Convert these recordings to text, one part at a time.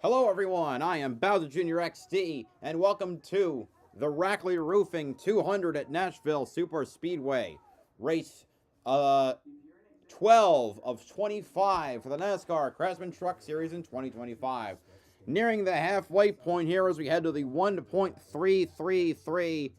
Hello, everyone. I am BowserJrXD, and welcome to the Rackley Roofing 200 at Nashville Super Speedway. Race 12 of 25 for the NASCAR Craftsman Truck Series in 2025. Nearing the halfway point here as we head to the 1.333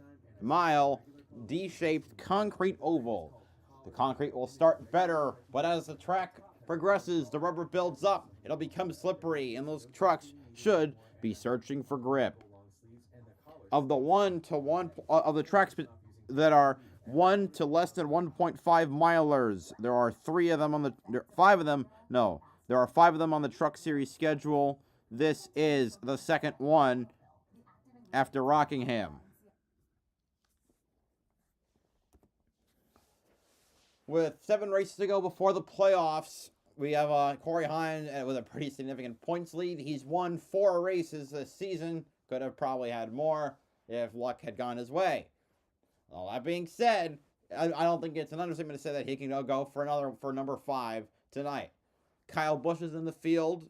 mile D-shaped concrete oval. The concrete will start better, but as the track progresses, the rubber builds up, it'll become slippery, and those trucks should be searching for grip. Of the tracks that are 1 to less than 1.5 milers, there are 3 of them on the 5 of them. No, there are 5 of them on the Truck Series schedule. This is the second one after Rockingham. With 7 races to go before the playoffs, we have Corey Hine with a pretty significant points lead. He's won 4 races this season. Could have probably had more if luck had gone his way. All that being said, I don't think it's an understatement to say that he can go for number 5 tonight. Kyle Busch is in the field,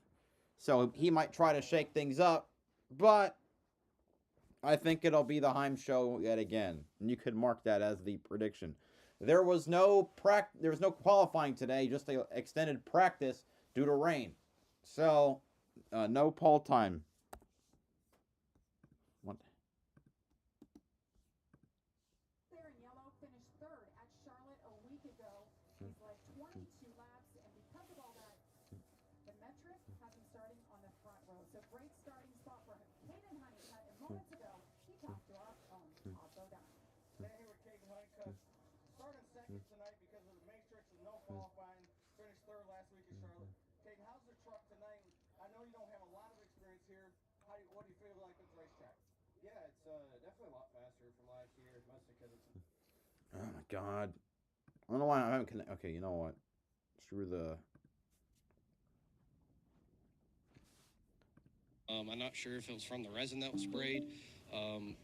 so he might try to shake things up, but I think it'll be the Heim show yet again, and you could mark that as the prediction. There was no qualifying today, just an extended practice due to rain. So, no pole time. What? There in yellow finished third at Charlotte a week ago. He's led 22 laps, and because of all that, the metric has him starting on the front row. So great starting spot for him. Caden Honeycutt, and moments ago, he talked to our own Otto Dunn. Here with Caden Honeycutt. Started second tonight because of the matrix and no qualifying. Finished third last week at Charlotte. Caden, how's the truck tonight? I know you don't have a lot of experience here. What do you feel like with the racetrack? Yeah, it's definitely a lot faster from last year, mostly because it's. Oh my god. I don't know why I haven't connected. Okay, you know what? Screw the. I'm not sure if it was from the resin that was sprayed,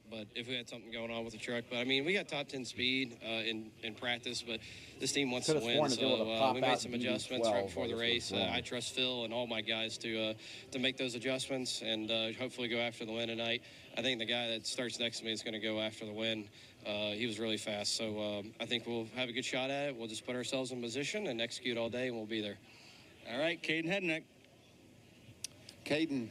but if we had something going on with the truck. But I mean, we got top 10 speed in practice, but this team wants to win, so we made some adjustments right before the race. I trust Phil and all my guys to make those adjustments and hopefully go after the win tonight. I think the guy that starts next to me is going to go after the win. He was really fast, so I think we'll have a good shot at it. We'll just put ourselves in position and execute all day, and we'll be there. All right, Caden Hednick. Caden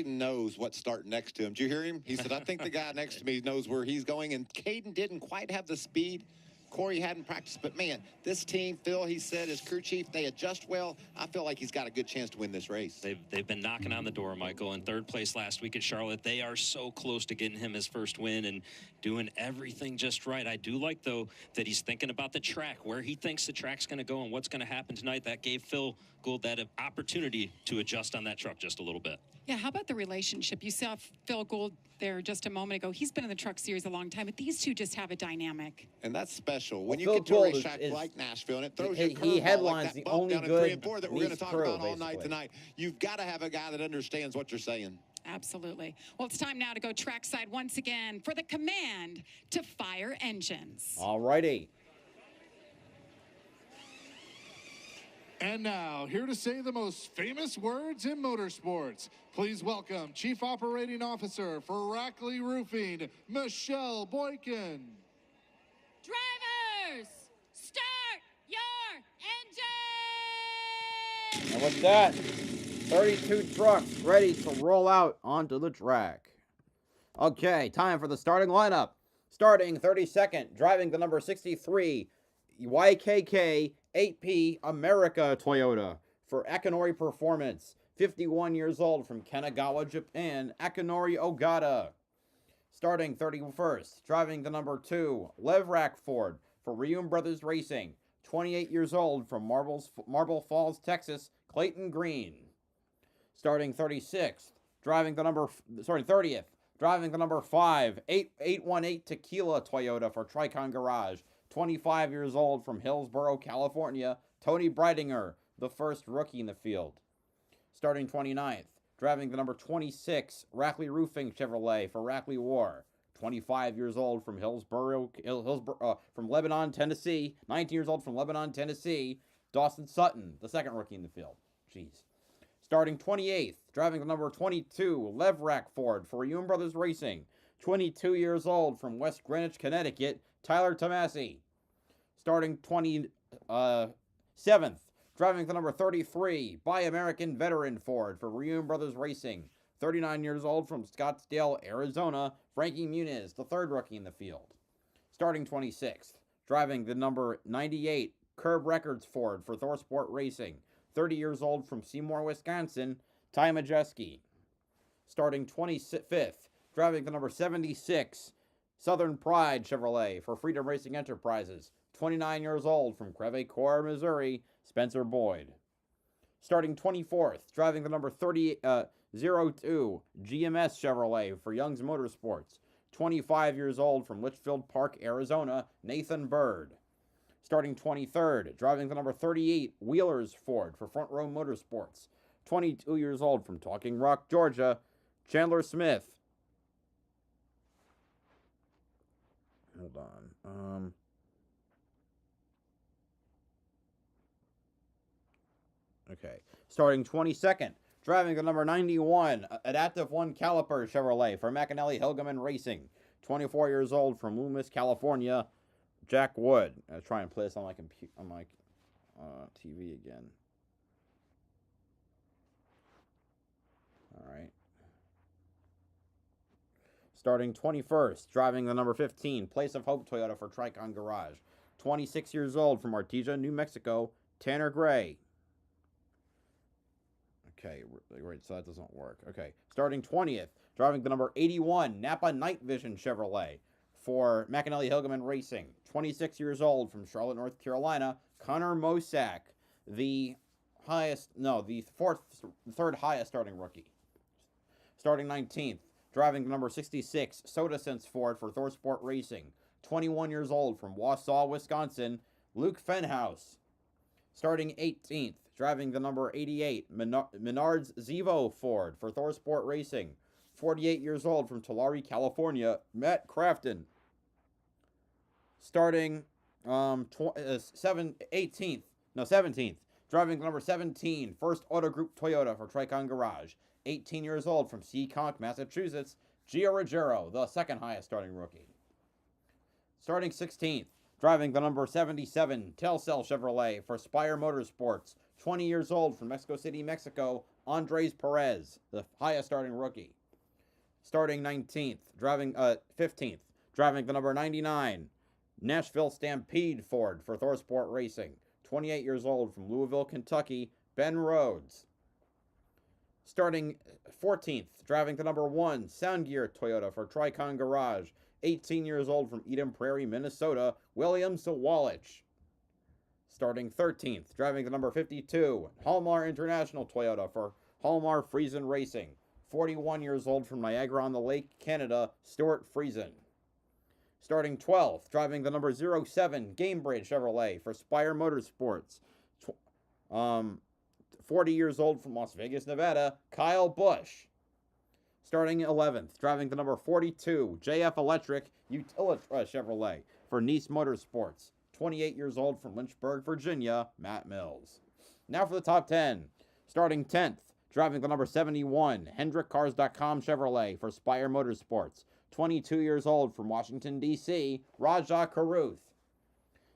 knows what's starting next to him. Did you hear him? He said, I think the guy next to me knows where he's going. And Caden didn't quite have the speed. Corey hadn't practiced. But, man, this team, Phil, he said, his crew chief, they adjust well. I feel like he's got a good chance to win this race. They've been knocking on the door, Michael. In third place last week at Charlotte, they are so close to getting him his first win and doing everything just right. I do like, though, that he's thinking about the track, where he thinks the track's going to go and what's going to happen tonight. That gave Phil Gould that opportunity to adjust on that truck just a little bit. Yeah, how about the relationship? You saw Phil Gould there just a moment ago. He's been in the Truck Series a long time, but these two just have a dynamic. And that's special. When you Phil get to a Gould racetrack like Nashville and it throws he your curveball headlines like that the bump only down in good 3 and 4 that we're going to Nice talk crew, about all night basically. tonight, you've got to have a guy that understands what you're saying. Absolutely. Well, it's time now to go trackside once again for the command to fire engines. All righty. And now, here to say the most famous words in motorsports, please welcome Chief Operating Officer for Rackley Roofing, Michelle Boykin. Drivers, start your engine! And with that, 32 trucks ready to roll out onto the track. Okay, time for the starting lineup. Starting 32nd, driving the number 63, YKK 8P America Toyota for Akinori Performance. 51 years old from Kanagawa, Japan, Akinori Ogata. Starting 31st, driving the number 2, Levrak Ford for Reum Brothers Racing. 28 years old from Marble Falls, Texas, Clayton Green. Starting 36th, driving the number 30th, driving the number 5, 818 Tequila Toyota for Tricon Garage. 25 years old from Hillsborough, California, Tony Breidinger, the first rookie in the field. Starting 29th, driving the number 26, Rackley Roofing Chevrolet for Rackley War. 25 years old from from Lebanon, Tennessee. 19 years old from Lebanon, Tennessee, Dawson Sutton, the second rookie in the field. Jeez. Starting 28th, driving the number 22, Leverack Ford for Yoon Brothers Racing. 22 years old from West Greenwich, Connecticut, Tyler Tomasi. Starting 27th, driving the number 33, Buy American Veteran Ford for Yoon Brothers Racing. 39 years old from Scottsdale, Arizona, Frankie Muniz, the third rookie in the field. Starting 26th, driving the number 98, Curb Records Ford for Thorsport Racing. 30 years old from Seymour, Wisconsin, Ty Majeski. Starting 25th, driving the number 76, Southern Pride Chevrolet for Freedom Racing Enterprises. 29 years old from Crevecoeur, Missouri, Spencer Boyd. Starting 24th, driving the number 02, GMS Chevrolet for Young's Motorsports. 25 years old from Litchfield Park, Arizona, Nathan Bird. Starting 23rd, driving the number 38, Wheelers Ford for Front Row Motorsports. 22 years old from Talking Rock, Georgia, Chandler Smith. Hold on. Okay. Starting 22nd, driving the number 91, Adaptive One Caliper Chevrolet for McAnally Hilgeman Racing. 24 years old from Loomis, California, Jack Wood. I'll try and play this on my TV again. All right. Starting 21st, driving the number 15, Place of Hope Toyota for Tricon Garage. 26 years old from Artesia, New Mexico, Tanner Gray. Okay, right, so that doesn't work. Okay, starting 20th, driving the number 81, Napa Night Vision Chevrolet for McAnally Hilgeman Racing. 26 years old from Charlotte, North Carolina, Connor Mosak, the third highest starting rookie. Starting 19th, driving the number 66, Soda Sense Ford for Thorsport Racing. 21 years old from Wausau, Wisconsin, Luke Fenhouse. Starting 18th, driving the number 88, Menards Zevo Ford for Thorsport Racing. 48 years old from Tulare, California, Matt Crafton. Starting 17th, driving the number 17, First Auto Group Toyota for Tricon Garage. 18 years old from Seekonk, Massachusetts, Gio Ruggiero, the second highest starting rookie. Starting 16th, driving the number 77, Telcel Chevrolet for Spire Motorsports. 20 years old from Mexico City, Mexico, Andres Perez, the highest starting rookie. Starting 15th, driving the number 99, Nashville Stampede Ford for Thorsport Racing. 28 years old from Louisville, Kentucky, Ben Rhodes. Starting 14th, driving the number 1, Soundgear Toyota for Tricon Garage. 18 years old from Eden Prairie, Minnesota, William Sawalich. Starting 13th, driving the number 52, Halmar International Toyota for Halmar Friesen Racing. 41 years old from Niagara-on-the-Lake, Canada, Stuart Friesen. Starting 12th, driving the number 07, Gamebridge Chevrolet for Spire Motorsports. 40 years old from Las Vegas, Nevada, Kyle Busch. Starting 11th, driving the number 42, JF Electric Utilitra Chevrolet for Nice Motorsports. 28 years old from Lynchburg, Virginia, Matt Mills. Now for the top 10. Starting 10th, driving the number 71, HendrickCars.com Chevrolet for Spire Motorsports. 22 years old from Washington, D.C., Raja Karuth.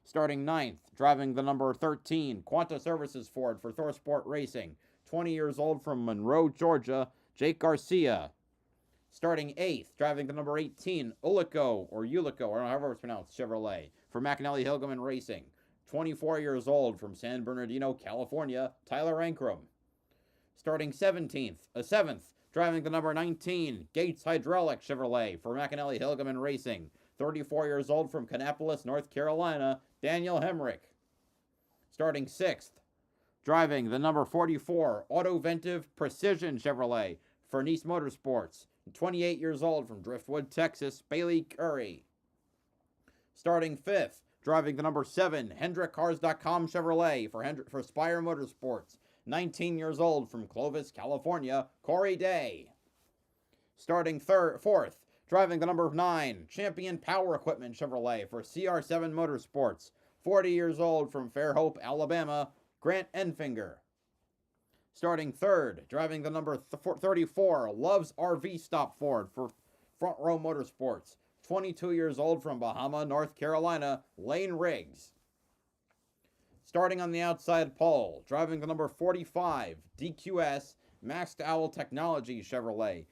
Starting 9th, driving the number 13, Quanta Services Ford for Thorsport Racing. 20 years old from Monroe, Georgia, Jake Garcia. Starting 8th, driving the number 18, Ulico, or however it's pronounced, Chevrolet, for McAnally Hilgeman Racing. 24 years old from San Bernardino, California, Tyler Ankrum. Starting 7th, driving the number 19, Gates Hydraulic Chevrolet for McAnally Hilgeman Racing. 34 years old from Kannapolis, North Carolina, Daniel Hemrick. Starting 6th, driving the number 44, Autoventive Precision Chevrolet for Nice Motorsports. 28 years old from Driftwood, Texas, Bailey Curry. Starting 5th, driving the number 7, HendrickCars.com Chevrolet for Spire Motorsports. 19 years old from Clovis, California, Corey Day. Starting 4th, driving the number 9, Champion Power Equipment Chevrolet for CR7 Motorsports. 40 years old from Fairhope, Alabama, Grant Enfinger. Starting third, driving the number 34, Loves RV Stop Ford for Front Row Motorsports. 22 years old from Bahama, North Carolina, Lane Riggs. Starting on the outside pole, driving the number 45, DQS, Maxed Owl Technology Chevrolet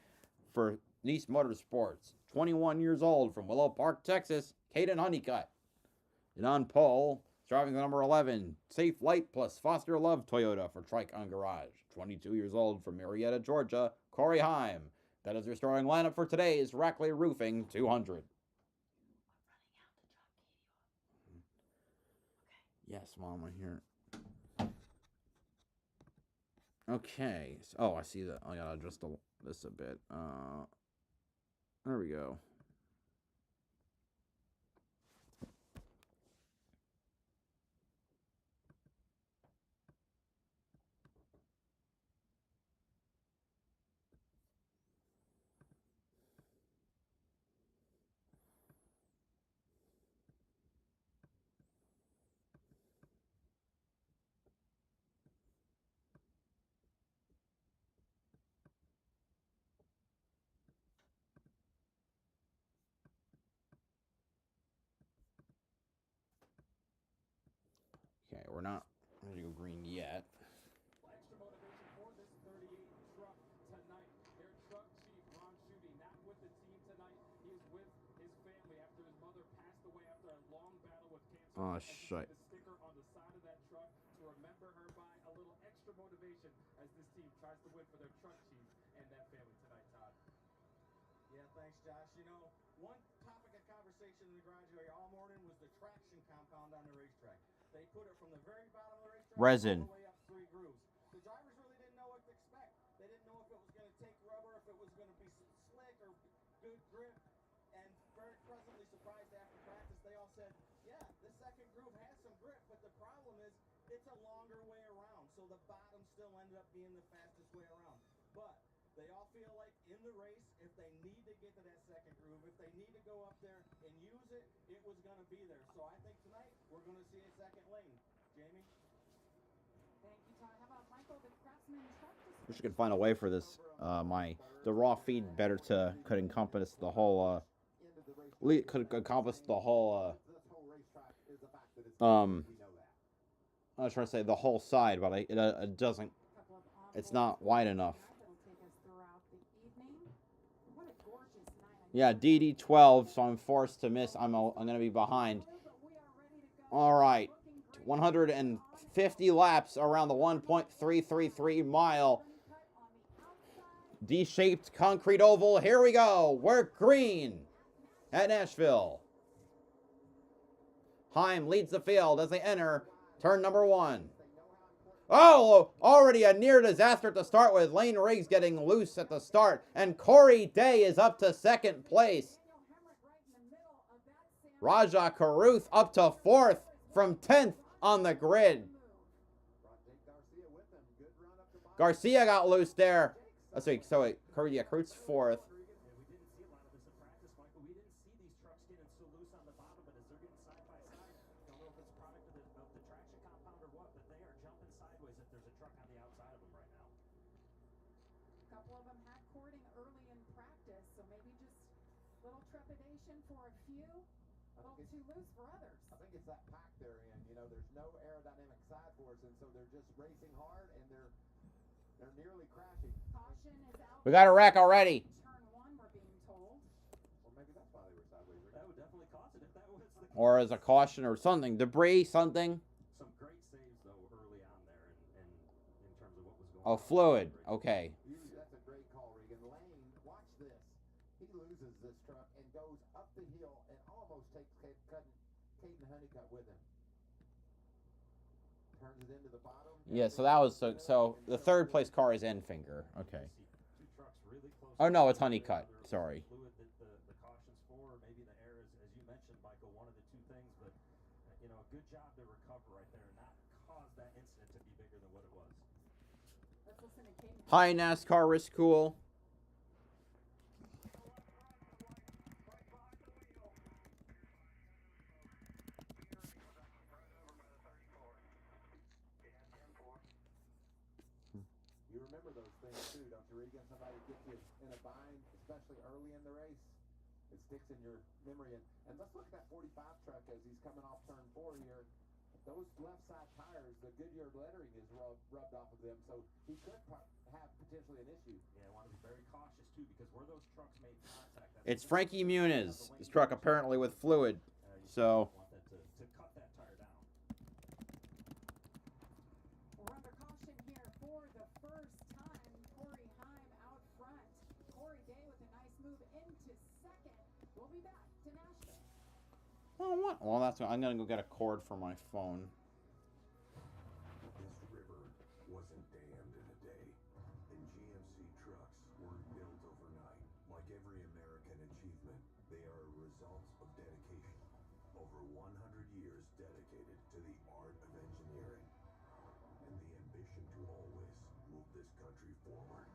for Nice Motorsports. 21 years old from Willow Park, Texas, Caden Honeycutt. And on pole, driving the number 11, Safe Light Plus Foster Love Toyota for Tricon Garage. 22 years old from Marietta, Georgia, Corey Heim. That is your starting lineup for today's Rackley Roofing 200. Yes, Mom, I hear it. Okay. Oh, I see that. I gotta adjust this a bit. There we go. Okay, we're not ready to go green yet. Extra motivation for this 38 truck tonight. Their truck chief, Ron Schutte, not with the team tonight. He is with his family after his mother passed away after a long battle with cancer. Oh, and shit. the sticker on the side of that truck to remember her by. A little extra motivation as this team tries to win for their truck chief and that family tonight, Todd. Yeah, thanks, Josh. You know, one topic of conversation in the garage area all morning was the traction compound on the racetrack. They put it from the very bottom of the racetrack Resin. all the way up 3 grooves. The drivers really didn't know what to expect. They didn't know if it was going to take rubber, if it was going to be slick or good grip. And very pleasantly surprised after practice, they all said, yeah, the second groove has some grip, but the problem is it's a longer way around. So the bottom still ended up being the fastest way around. But they all feel like in the race, if they need to get to that second groove, if they need to go up there and use it, it was going to be there. So I think tonight we're going to see a second lane. Jamie? Thank you, Todd. How about Michael, the Craftsman truck Wish I could find a way for this. The raw feed could encompass the whole. Could encompass the whole. I was trying to say the whole side, but it doesn't. It's not wide enough. Yeah, DD12, so I'm forced to miss. I'm gonna be behind. All right, 150 laps around the 1.333 mile D-shaped concrete oval. Here we go. We're green at Nashville. Heim leads the field as they enter turn number 1. Oh, already a near disaster to start with. Lane Riggs getting loose at the start. And Corey Day is up to second place. Raja Caruth up to 4th from 10th on the grid. Garcia got loose there. Caruth's 4th. For a few, a little too loose for others. I think it's that pack they're in. You know, there's no aerodynamic side force, and so they're just racing hard, and they're nearly crashing. Caution is out. We got a wreck already. Turn 1, we're being told. Or maybe that's why they were sideways. That would definitely cause it if that was the case. Or as a caution or something. Debris, something. Some great saves, though, early on there and in terms of what was going on. Oh, fluid. Okay. That's a great call, Regan. Lane, watch this. He loses this truck and goes up the hill and almost takes Caden Honeycutt with him. Turns it into the bottom. Yeah, so that was so the third place car is Enfinger. Okay. Oh no, it's Honeycutt. Sorry. The cautions for maybe the errors, as you mentioned, Michael, one of the two things, but you know, a good job to recover right there and not cause that incident to be bigger than what it was. Let's listen to Caden. Hi, NASCAR Risk Cool. somebody gets you in a bind, especially early in the race, it sticks in your memory. And let's look at that 45 truck as he's coming off turn 4 here. Those left side tires, the Goodyear lettering is rubbed off of them, so he could have potentially an issue. Yeah, I want to be very cautious too, because where those trucks made contact. It's Frankie Muniz. His truck apparently with fluid. So. Want that to cut that tire down. We're under caution here for the first time. Corey Heim out front. Corey Day with a nice move into second. We'll be back to Nashville. Oh, what? Well, that's what I'm gonna go get a cord for my phone. This river wasn't dammed in a day, and GMC trucks weren't built overnight. Like every American achievement, they are a result of dedication. Over 100 years dedicated to the art of engineering, and the ambition to always move this country forward.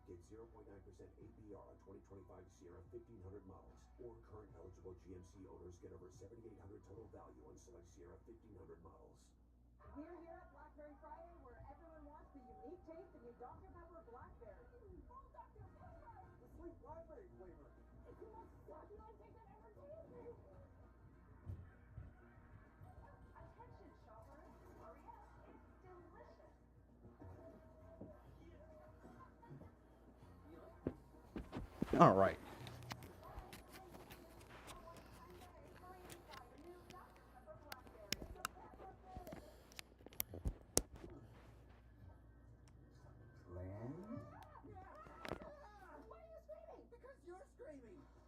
Get 0.9% APR on 2025 Sierra 1500 models, or current eligible GMC owners get over $7,800 total value on select Sierra 1500 models. We're here at Blackberry Friday, where everyone wants the unique taste of your Dr. Pepper Blackberry. Oh, Dr. Pepper! The sweet blackberry flavor. It's the most succulent thing I've ever tasted. Attention, shoppers. Hurry up. It's delicious. All right.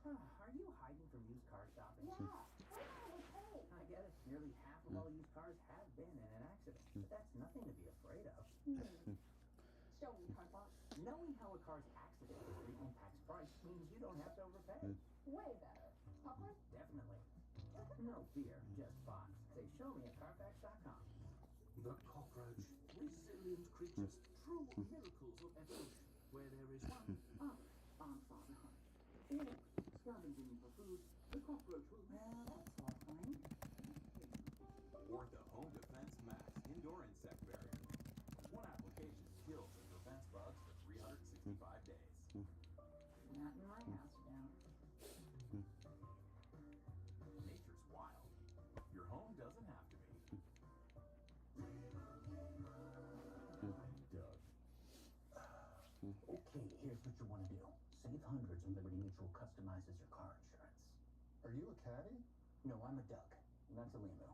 Are you hiding from used car shopping? Yeah. I get it. Nearly half of all used cars have been in an accident. But that's nothing to be afraid of. Show me, Harbaugh. Knowing how a car's accident history impacts price means you don't have to overpay. Way better. Popcorn? Definitely. No fear, just Fox. Say show me at Carfax.com. The cockroach, resilient creatures, true miracles of evolution. Where there is one, I'm sorry, honey. Scavenging for food, the cockroach will... Well, that's all fine. Or the Home Defense Max Indoor Insect Barrier. One application kills and prevents bugs for 365 days. Not in my house, down. Nature's wild. Your home doesn't have to be. Doug. Okay, here's what you want to do. Save hundreds when Liberty Mutual customizes your car insurance. Are you a caddy? No, I'm a duck. That's a limo.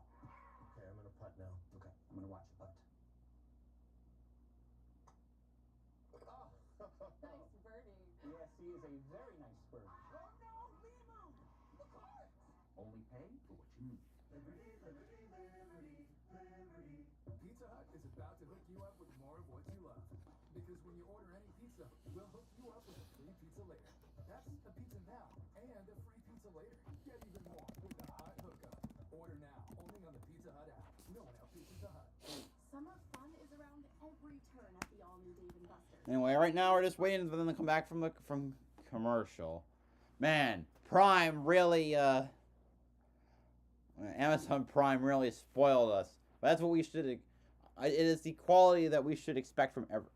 Okay, I'm gonna putt now. Okay, I'm gonna watch you putt. Nice birdie. Yes, he is a very nice bird. Oh no, Limo! The cart! Only pay for what you need. Pizza Hut is about to hook you up with more of what you love. Because when you order any pizza, we'll hook you up with a free pizza later. That's a pizza now and a free pizza later. Get even more with the Hut Hookup. Order now, only on the Pizza Hut app. No one else beats Pizza Hut. Summer fun is around every turn at the all-new Dave & Buster's. Anyway, right now we're just waiting for them to come back from commercial. Man, Prime really, Amazon Prime really spoiled us. But that's what we should. It is the quality that we should expect from every.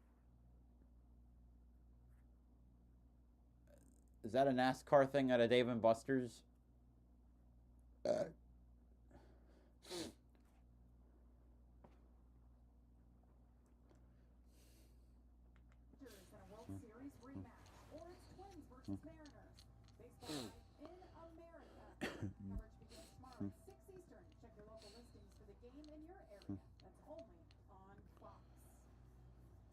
Is that a NASCAR thing at a Dave & Buster's? In a World Series rematch, or it's Twins versus Mariners. Baseball night in America. Coverage begins tomorrow at 6 Eastern. Check your local listings for the game in your area. That's only on Fox.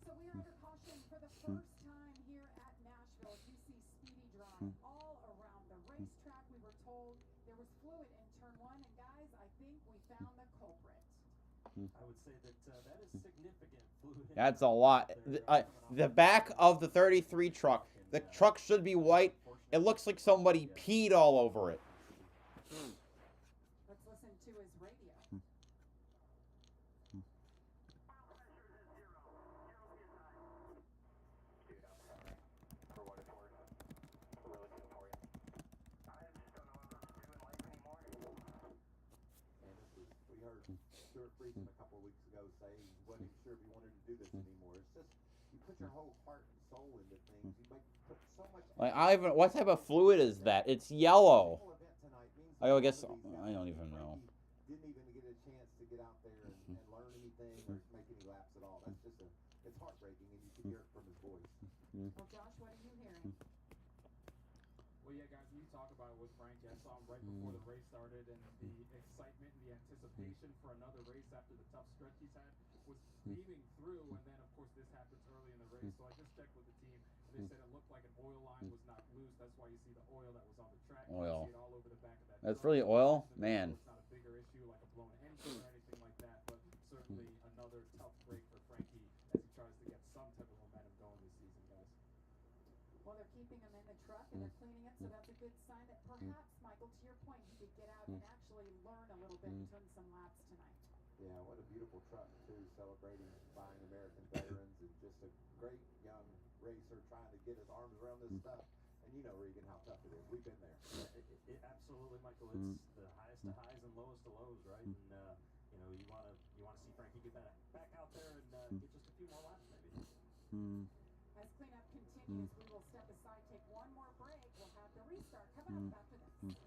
So we are under caution for the first time here at Nashville. You see speedy drive all around the racetrack. We were told there was fluid in turn 1, and guys, I think we found the culprit. I would say that that is significant fluid. That's a lot. The back of the 33 truck. The truck should be white. It looks like somebody peed all over it. Let's listen to his radio. For what it's worth. Really good for you. I just don't know what else to do in life anymore. And we heard Stuart Friesen a couple of weeks ago say he wasn't even sure if he wanted to do this anymore. It's just, you put your whole heart and soul Like, what type of fluid is that? It's yellow. I guess, I don't even know. Didn't even get a chance to get out there and learn anything or make any laps at all. That's just it's heartbreaking, and you can hear it from his voice. Well, Josh, what are you hearing? Well, yeah, guys, when you talk about it with Frankie, I saw him right before the race started, and the excitement and the anticipation for another race after the tough stretch he's had was beaming through, and then, of course, this happens early in the race. So I just checked with the team, and they said it looked like an oil line was not loose. That's why you see the oil that was on the track. Oil. You see it all over the back of that That's truck. really oil? Man. It's not a bigger issue like a blown engine or anything like that, but certainly another tough break for Frankie as he tries to get some type of momentum going this season, guys. Well, they're keeping him in the truck and they're cleaning it, so that's a good sign that perhaps, Michael, to your point, he could get out and actually learn a little bit and turn some laps tonight. Yeah, what a beautiful truck, too, celebrating buying American veterans and just a great young racer trying to get his arms around this stuff. And you know, Regan, how tough it is. We've been there. Absolutely, Michael. It's the highest of highs and lowest of lows, right? And you know, you want to see Frankie get back out there and get just a few more laps, maybe. As cleanup continues, we will step aside, take one more break. We'll have the restart coming up after this.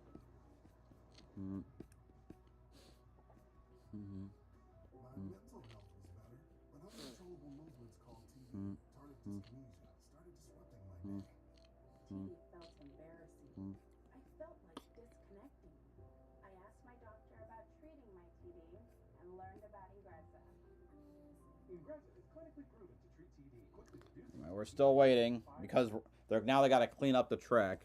My mental health was better, but uncontrollable movements called TD, tardive dyskinesia, started disrupting my day. TD felt embarrassing. I felt like disconnecting. I asked my doctor about treating my TD and learned about Ingrezza. Ingrezza is clinically proven to treat TD, quickly reducing. We're still waiting because now they got to clean up the track.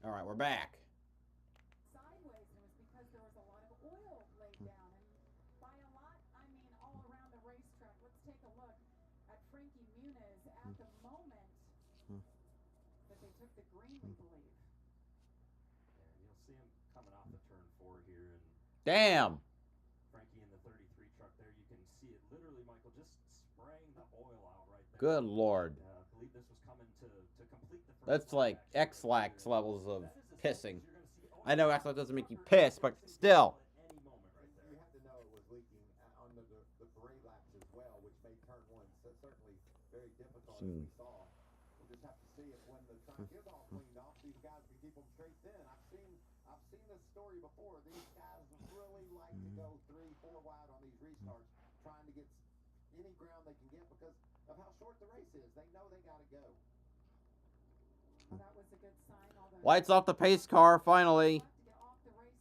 All right, we're back. Sideways, and it was because there was a lot of oil laid down. And by a lot, I mean all around the racetrack. Let's take a look at Frankie Muniz at the moment that they took the green, we believe. Yeah, you'll see him coming off the turn 4 here. And Damn. Frankie in the 33 truck there, you can see it literally, Michael, just spraying the oil out right there. Good Lord. I believe this was coming to complete the first That's like lap, actually, X-Lax levels of pissing. I know actually doesn't make you pissed, but still. You have to know it was leaking on the parade laps as well, which made turn one certainly very difficult, as we saw. We'll just have to see if when the track is all cleaned off, these guys can keep them straight thin. I've seen this story before. These guys really like to go 3-4 wide on these restarts, trying to get any ground they can get because of how short the race is. They know they got to go. Well, that was a good sign. Lights off the pace car, finally. To get off the race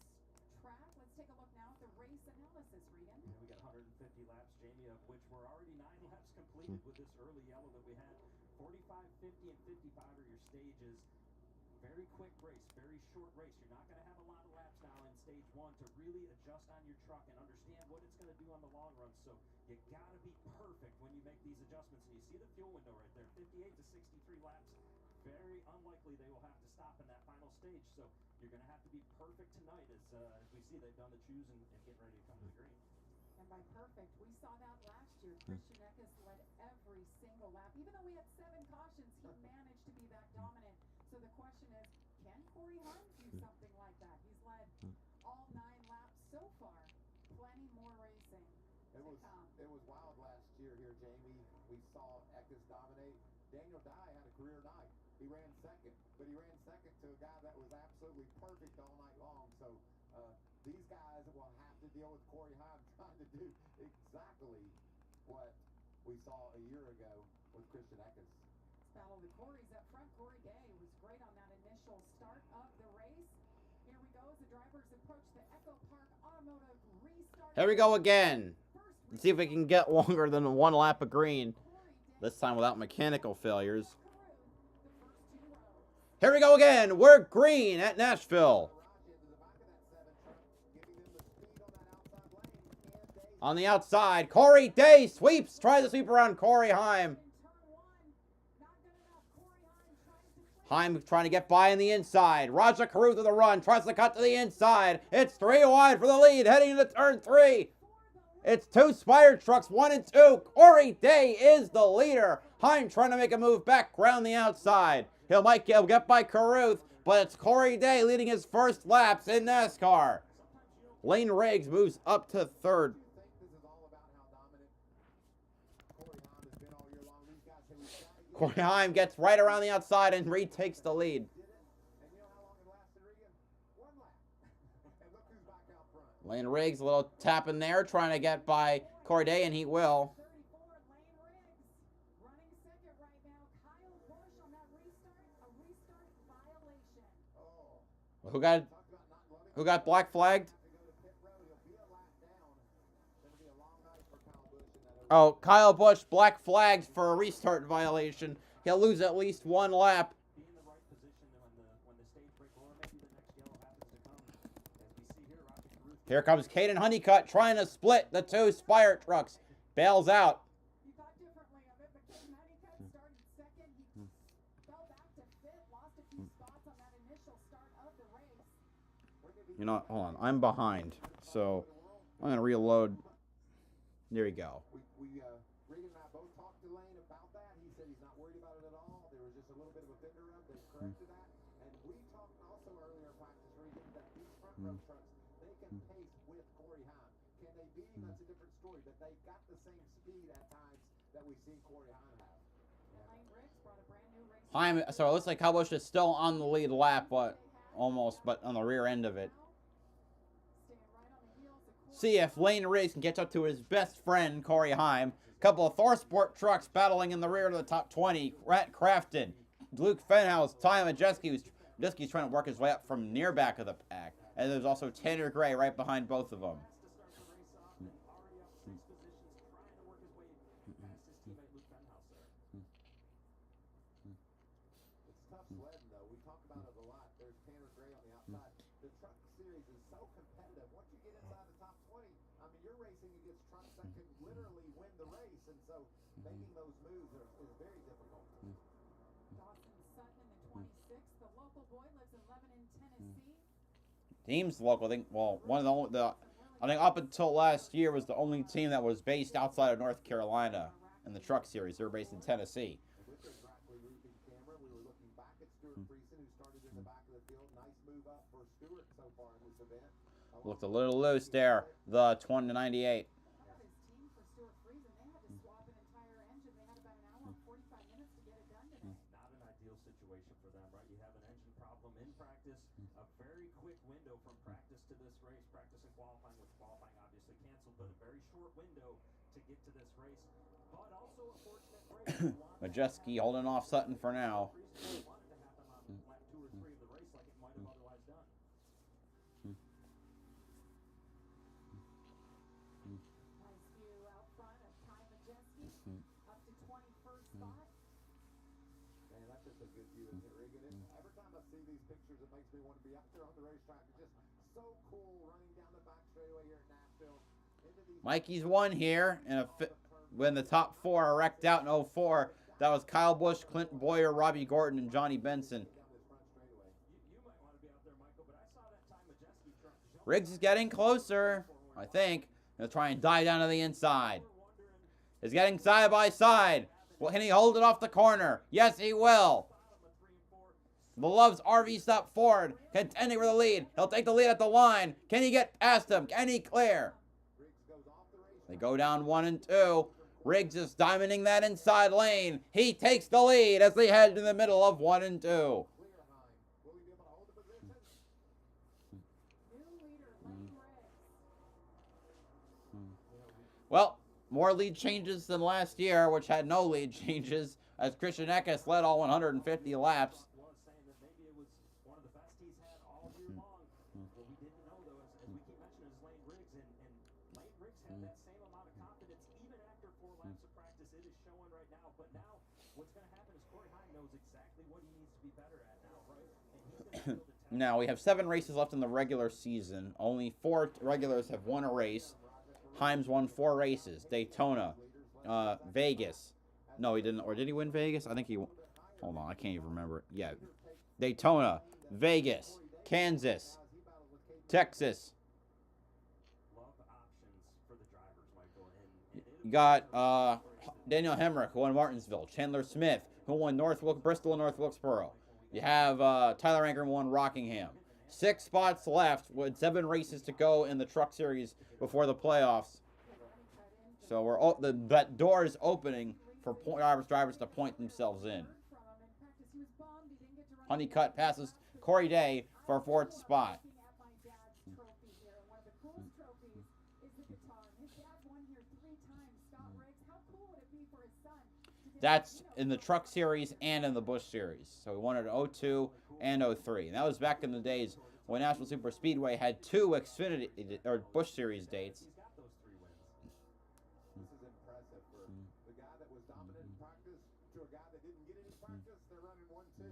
track. Let's take a look now at the race analysis, Regan. Yeah, we got 150 laps, Jamie, of which were already 9 laps completed with this early yellow that we had. 45, 50, and 55 are your stages. Very quick race, very short race. You're not going to have a lot of laps now in stage 1 to really adjust on your truck and understand what it's going to do on the long run. So you got to be perfect when you make these adjustments. And you see the fuel window right there, 58 to 63 laps. Very unlikely they will have to stop in that final stage. So you're going to have to be perfect tonight as we see they've done the choose and getting ready to come to the green. And by perfect, we saw that last year. Christian Eckes led every single lap. Even though we had 7 cautions, he managed to be that dominant. So the question is, can Corey Hunt do something like that? He's led all 9 laps so far. Plenty more racing to come. It was wild last year here, Jamie. We saw Eckes dominate. Daniel Dye had a career night. He ran second, but he ran second to a guy that was absolutely perfect all night long. So these guys will have to deal with Corey Hunt trying to do exactly what we saw a year ago with Christian Eckes. Battle of the Corys up front. Corey Day was great on that initial start of the race. Here we go as the drivers approach the Echo Park Automotive restart. Here we go again. Let's see if we can get longer than 1 lap of green. This time without mechanical failures. Here we go again. We're green at Nashville. On the outside, Corey Day sweeps. Tries to sweep around Corey Heim. Heim trying to get by on the inside. Raja Caruth with a run. Tries to cut to the inside. It's 3 wide for the lead. Heading into turn 3. It's 2 Spire trucks, 1 and 2. Corey Day is the leader. Heim trying to make a move back around the outside. He'll get by Caruth, but it's Corey Day leading his first laps in NASCAR. Lane Riggs moves up to 3rd. Corey Heim gets right around the outside and retakes the lead. Lane Riggs, a little tap in there, trying to get by Corey Day, and he will. Who got black flagged? Oh, Kyle Busch black flagged for a restart violation. He'll lose at least 1 lap. Here comes Caden Honeycutt trying to split the 2 Spire trucks. Bails out. He thought differently of it, but Caden Honeycutt started second. He fell back to 5th, lost a few spots on that initial start of the race. You know, hold on. I'm behind, so I'm going to reload. There we go. Regan and I both talked to Lane about that. He said he's not worried about it at all. There was just a little bit of a fender rub. They corrected that. And we talked also earlier in practice, Regan, that these front row trucks, they can pace with Corey Heim. Can they beat him? That's a different story. But they've got the same speed at times that we've seen Corey Heim have. Lane Riggs brought a brand new race. Heim, so it looks like Kyle Busch is still on the lead lap, but almost, but on the rear end of it. See if Lane Riggs can catch up to his best friend, Corey Heim. A couple of ThorSport trucks battling in the rear to the top 20. Rat Crafton, Luke Fenhouse, Ty Majeski's trying to work his way up from near back of the pack. And there's also Tanner Gray right behind both of them. It's tough sledding, though. We talk about it a lot. There's Tanner Gray on the outside. The truck series is so competitive. Once you get inside the top 20, I mean, you're racing against trucks that can literally win the race. And so making those moves is very difficult. Dawson Sutton in the 26th. The local boy lives in Lebanon, Tennessee. Team's local. I think, well, one of I think up until last year was the only team that was based outside of North Carolina in the truck series. They were based in Tennessee. With the Rackley roofing camera, we were looking back at Stuart Friesen, who started in the back of the Looked a little loose there, the 20-98. How about his team for Stuart Friesen? They had to swap an entire engine. They had about an hour and 45 minutes to get it done today. Not an ideal situation for them, right? You have an engine problem in practice, a very quick window from practice to this race, practice and qualifying, with qualifying obviously canceled, but a very short window to get to this race. But also a fortunate break. Majeski holding off Sutton for now. Wanted to happen on lap 2 or 3 of the race like it might have otherwise done. Nice view out front of Ty Majeski, up to 21st spot. Man, that's just a good view, isn't it, Regan? Every time I see these pictures, it makes me want to be out there on the racetrack. It's just so cool running down the back straightaway here at Nashville. Mikey's won here when the top 4 are wrecked out in 04. That was Kyle Busch, Clinton Boyer, Robbie Gordon, and Johnny Benson. Riggs is getting closer, I think. He'll try and dive down to the inside. He's getting side by side. Can he hold it off the corner? Yes, he will. The Love's RV step forward, contending for the lead. He'll take the lead at the line. Can he get past him? Can he clear? They go down 1 and 2. Riggs is diamonding that inside lane. He takes the lead as they head to the middle of 1 and 2. Well, more lead changes than last year, which had no lead changes, as Christian Eckes led all 150 laps. Now, we have 7 races left in the regular season. Only 4 regulars have won a race. Himes won 4 races. Daytona, Vegas. No, he didn't. Or did he win Vegas? I think he... Hold on, I can't even remember. Yeah. Daytona, Vegas, Kansas, Texas. You got Daniel Hemrick, who won Martinsville. Chandler Smith, who won Bristol and North Wilkesboro. You have Tyler Ankrum won Rockingham. 6 spots left with 7 races to go in the Truck Series before the playoffs. So that door is opening for drivers to point themselves in. Honeycutt passes Corey Day for 4th spot. That's in the Truck Series and in the Busch Series. So we won it in 02 and 03. And that was back in the days when Nashville Superspeedway had 2 Xfinity or Busch Series dates. This is impressive for the guy that was dominant in practice to a guy that didn't get any practice. They're running 1-2.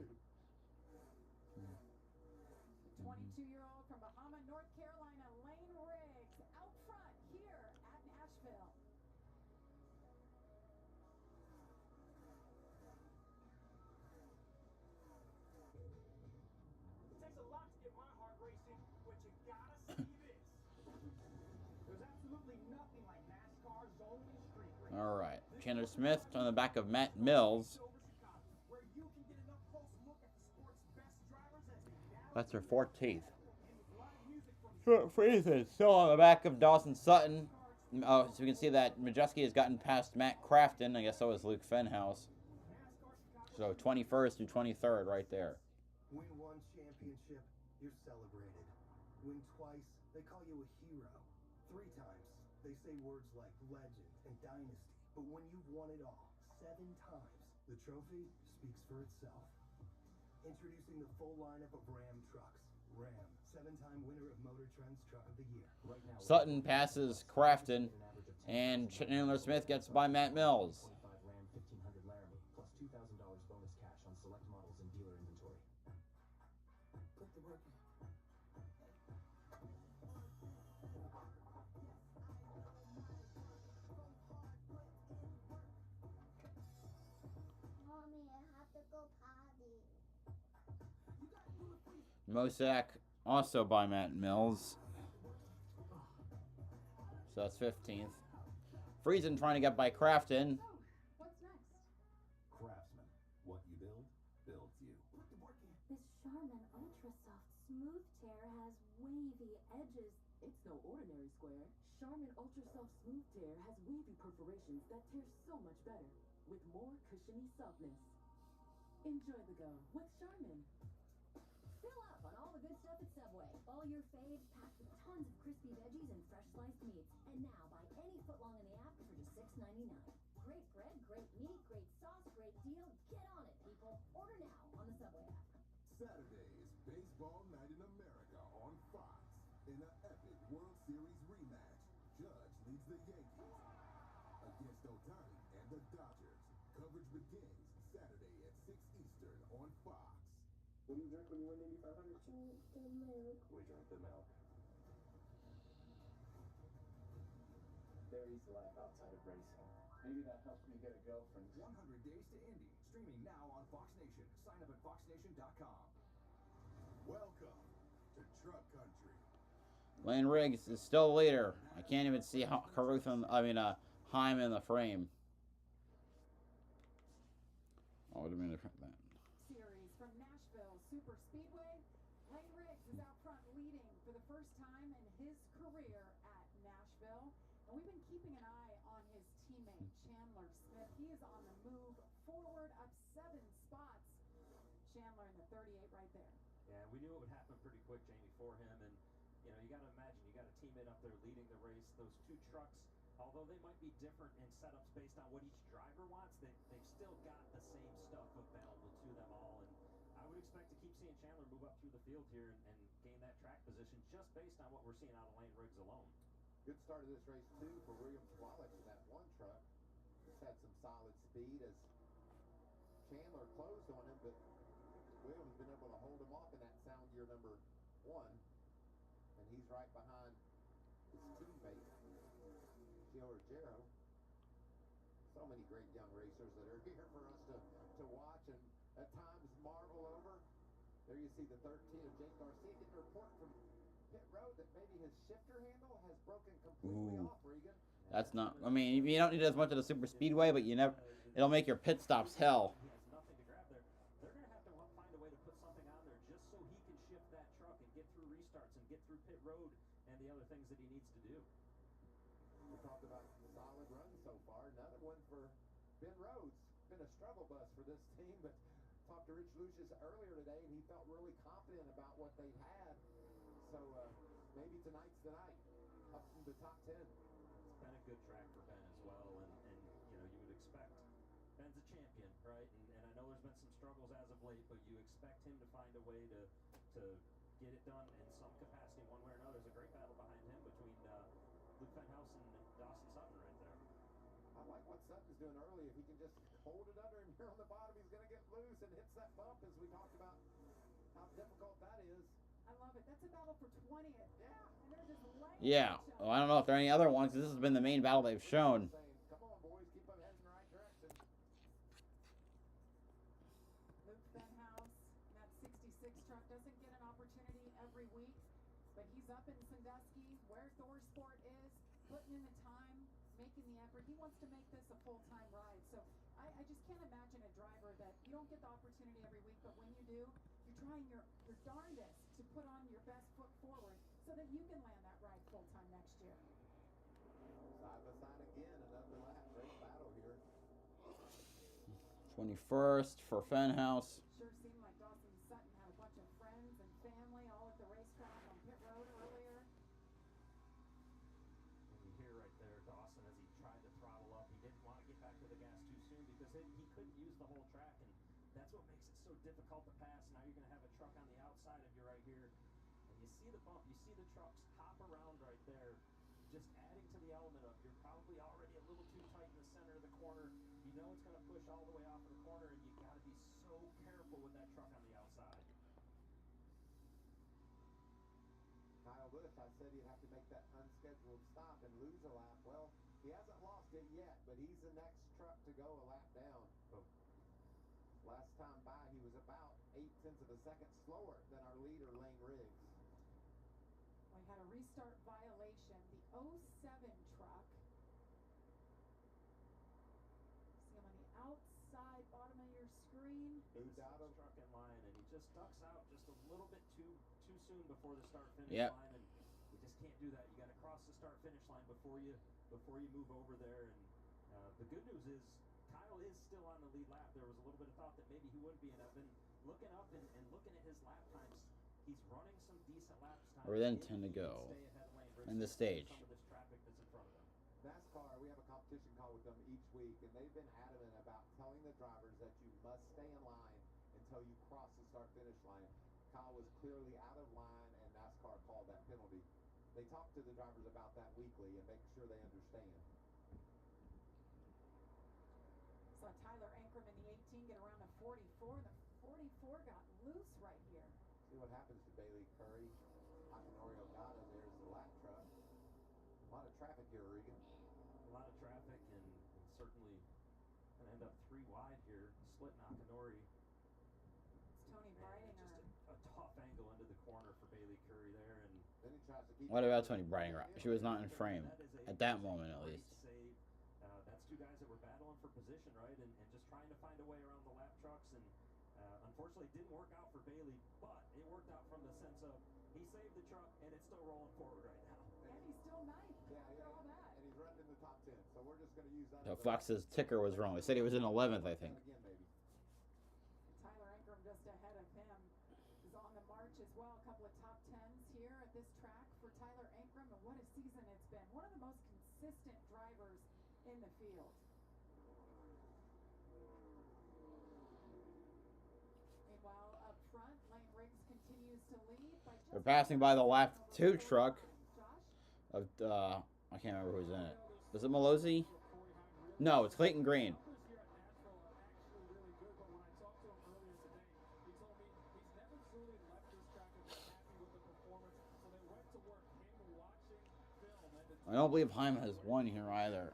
22-year-old from Bahama, North Carolina, Lane Riggs, out front here at Nashville. It takes a lot to get my heart racing, but you gotta see this. There's absolutely nothing like NASCAR's only street race. All right. Chandler Smith on the back of Matt Mills. That's her 14th. Friesen still on the back of Dawson Sutton. Oh, so we can see that Majeski has gotten past Matt Crafton. I guess so is Luke Fenhouse. So 21st through 23rd right there. Win 1 championship, you're celebrated. Win twice, they call you a hero. 3 times, they say words like legend and dynasty. But when you've won it all 7 times, the trophy speaks for itself. Introducing the full lineup of Ram trucks. Ram, 7-time winner of Motor Trend's Truck of the Year. Right now, Sutton passes Crafton, and Chandler Smith gets by Matt Mills. Ram 1500 Laramie, plus $2,000 bonus cash on select models and dealer inventory. Put the work in. Mommy, I have to go potty. Mosak also by Matt Mills. So that's 15th. Friesen trying to get by Crafton. What's next? Craftsman. What you build, builds you. This Charmin Ultra Soft Smooth Tear has wavy edges. It's no ordinary square. Charmin Ultra Soft Smooth Tear has wavy perforations that tear so much better, with more cushiony softness. Enjoy the go with Charmin. Fill up on all the good stuff at Subway. All your faves packed with tons of crispy veggies and fresh sliced meats. And now buy any footlong in the app for just $6.99. Great bread, great meat, great sauce, great deal. Get on it, people. Order now on the Subway app. Saturday is Baseball Night in America on Fox. In an epic World Series rematch, Judge leads the Yankees against Ohtani and the Dodgers. Coverage begins Saturday at 6 Eastern on Fox. What do you drink when you win 8,500? Drink the milk. We drink the milk. There is life outside of racing. Maybe that helps me get a girlfriend. 100 Days to Indy, streaming now on Fox Nation. Sign up at foxnation.com. Welcome to Truck Country. Lane Riggs is still the leader. I can't even see Heim in the frame. Oh, I didn't mean to print that. Series from Nashville Superspeedway. Lane Riggs is out front leading for the first time in his career at Nashville. And we've been keeping an eye on his teammate, Chandler Smith. He is on the move forward up 7 spots. Chandler in the 38 right there. Yeah, we knew it would happen pretty quick, Jamie, for him. And, you know, you got to imagine, you got a teammate up there leading the race. Those two trucks, although they might be different in setups based on what each driver wants, they've still got the same stuff available to them all. And I would expect to keep seeing Chandler move up through the field here and gain that track position just based on what we're seeing out of Lane Riggs alone. Good start of this race, too, for Williams Wallace in that one truck. He's had some solid speed as Chandler closed on him, but Williams been able to hold him off in that sound year number 1. And he's right behind his teammate, BowserJrXD. So many great young racers that are here for us to watch and at times marvel over. There you see the 13 of Jake Garcia getting a report from pit road that maybe his shifter handle has broken completely off, Regan. That's not. I mean, you don't need as much of the super speedway, but you never. It'll make your pit stops hell. He has nothing to grab there. They're going to have to find a way to put something on there just so he can shift that truck and get through restarts and get through pit road and the other things that he needs to do. We talked about solid runs so far. Another one for Ben Rhodes. Been a struggle bus for this team, but talked to Rich Lucius earlier today, and he felt really confident about what they've had. So maybe tonight's the night, up to the top 10. It's been a good track for Ben as well, and you know, you would expect Ben's a champion, right? And I know there's been some struggles as of late, but you expect him to find a way to get it done in some capacity, one way or another. There's a great battle behind him between Luke Fenhouse and Dawson Sutton right there. I like what Sutton's doing early. If he can just hold it under him here on the bottom, he's going to get loose and hits that bump, as we talked about how difficult that is. I love it. That's a battle for 20th. Yeah. And they're just laying Yeah. Well, I don't know if there are any other ones, because this has been the main battle they've shown. Come on, boys. Keep them heading in the right direction. Luke Fenhouse, that 66 truck, doesn't get an opportunity every week, but he's up in Sandusky, where ThorSport is, putting in the time, making the effort. He wants to make this a full-time ride. So I just can't imagine a driver that you don't get the opportunity every week, but when you do, you're trying your darndest to put on your best foot forward so that you can land that ride full-time next year. Side by side again, another lap. Great battle here. 21st for Fenhouse. Sure seemed like Dawson Sutton had a bunch of friends and family all at the racetrack on pit road earlier. And you hear right there Dawson as he tried to throttle up. He didn't want to get back to the gas too soon because he couldn't use the whole track, and that's what makes it so difficult to pass. Now you're going to have a truck on the outside of you right here, and you see the bump, you see the trucks hop around right there, just adding to the element of you're probably already a little too tight in the center of the corner. You know it's going to push all the way off of the corner, and you got to be so careful with that truck on the outside. Kyle Busch, I said he'd have to make that unscheduled stop and lose a lap. Well, he hasn't lost it yet, but he's the next truck to go a lap down. Last time by, he was about 0.8 of a second slower than our leader, Lane Riggs. We had a restart violation. The 07 truck. See him on the outside bottom of your screen. He's struck in line, and he just ducks out just a little bit too soon before the start-finish Yep. line, and you just can't do that. You got to cross the start-finish line before you move over there. And the good news is Kyle is still on the lead lap. There was a little bit of thought that maybe he wouldn't be, and I've been looking up and looking at his lap times. He's running some decent laps time. We're then 10 to go in the stage. Some of this traffic that's in front of them. NASCAR, we have a competition call with them each week, and they've been adamant about telling the drivers that you must stay in line until you cross the start-finish line. Kyle was clearly out of line, and NASCAR called that penalty. They talk to the drivers about that weekly and make sure they understand. Saw Tyler Ankrum in the 18 get around the 44. The 44 got loose right here. See what happens to Bailey Curry. Akinori Ogata, there's the lap truck. A lot of traffic here, Regan. A lot of traffic, and certainly going to end up 3 wide here. Splitting Akinori. It's Tony Breidinger. Just a tough angle into the corner for Bailey Curry there, and then he tries to keep. What about Tony Breidinger? She was not in frame at that moment, at least. Save. That's 2 guys that were battling for position, right, and just trying to find a way around the lap trucks, and unfortunately it didn't work out for Bailey, but it worked out from the sense of he saved the truck, and it's still rolling forward right now. And he's still ninth after all that. And he's running in the top 10, so we're just going to use that. So Fox's ticker was wrong. They said he was in 11th, I think. Again, maybe. Tyler Ankrum just ahead of him is on the march as well. A couple of top 10s here at this track for Tyler Ankrum, and what a season it's been. One of the most consistent drivers in the field. Meanwhile, up front, Lane Riggs continues to lead by just... They're passing by the lap 2 truck of, I can't remember who's in it. Is it Malozzi? No, it's Clayton Green. I don't believe Heim has won here either.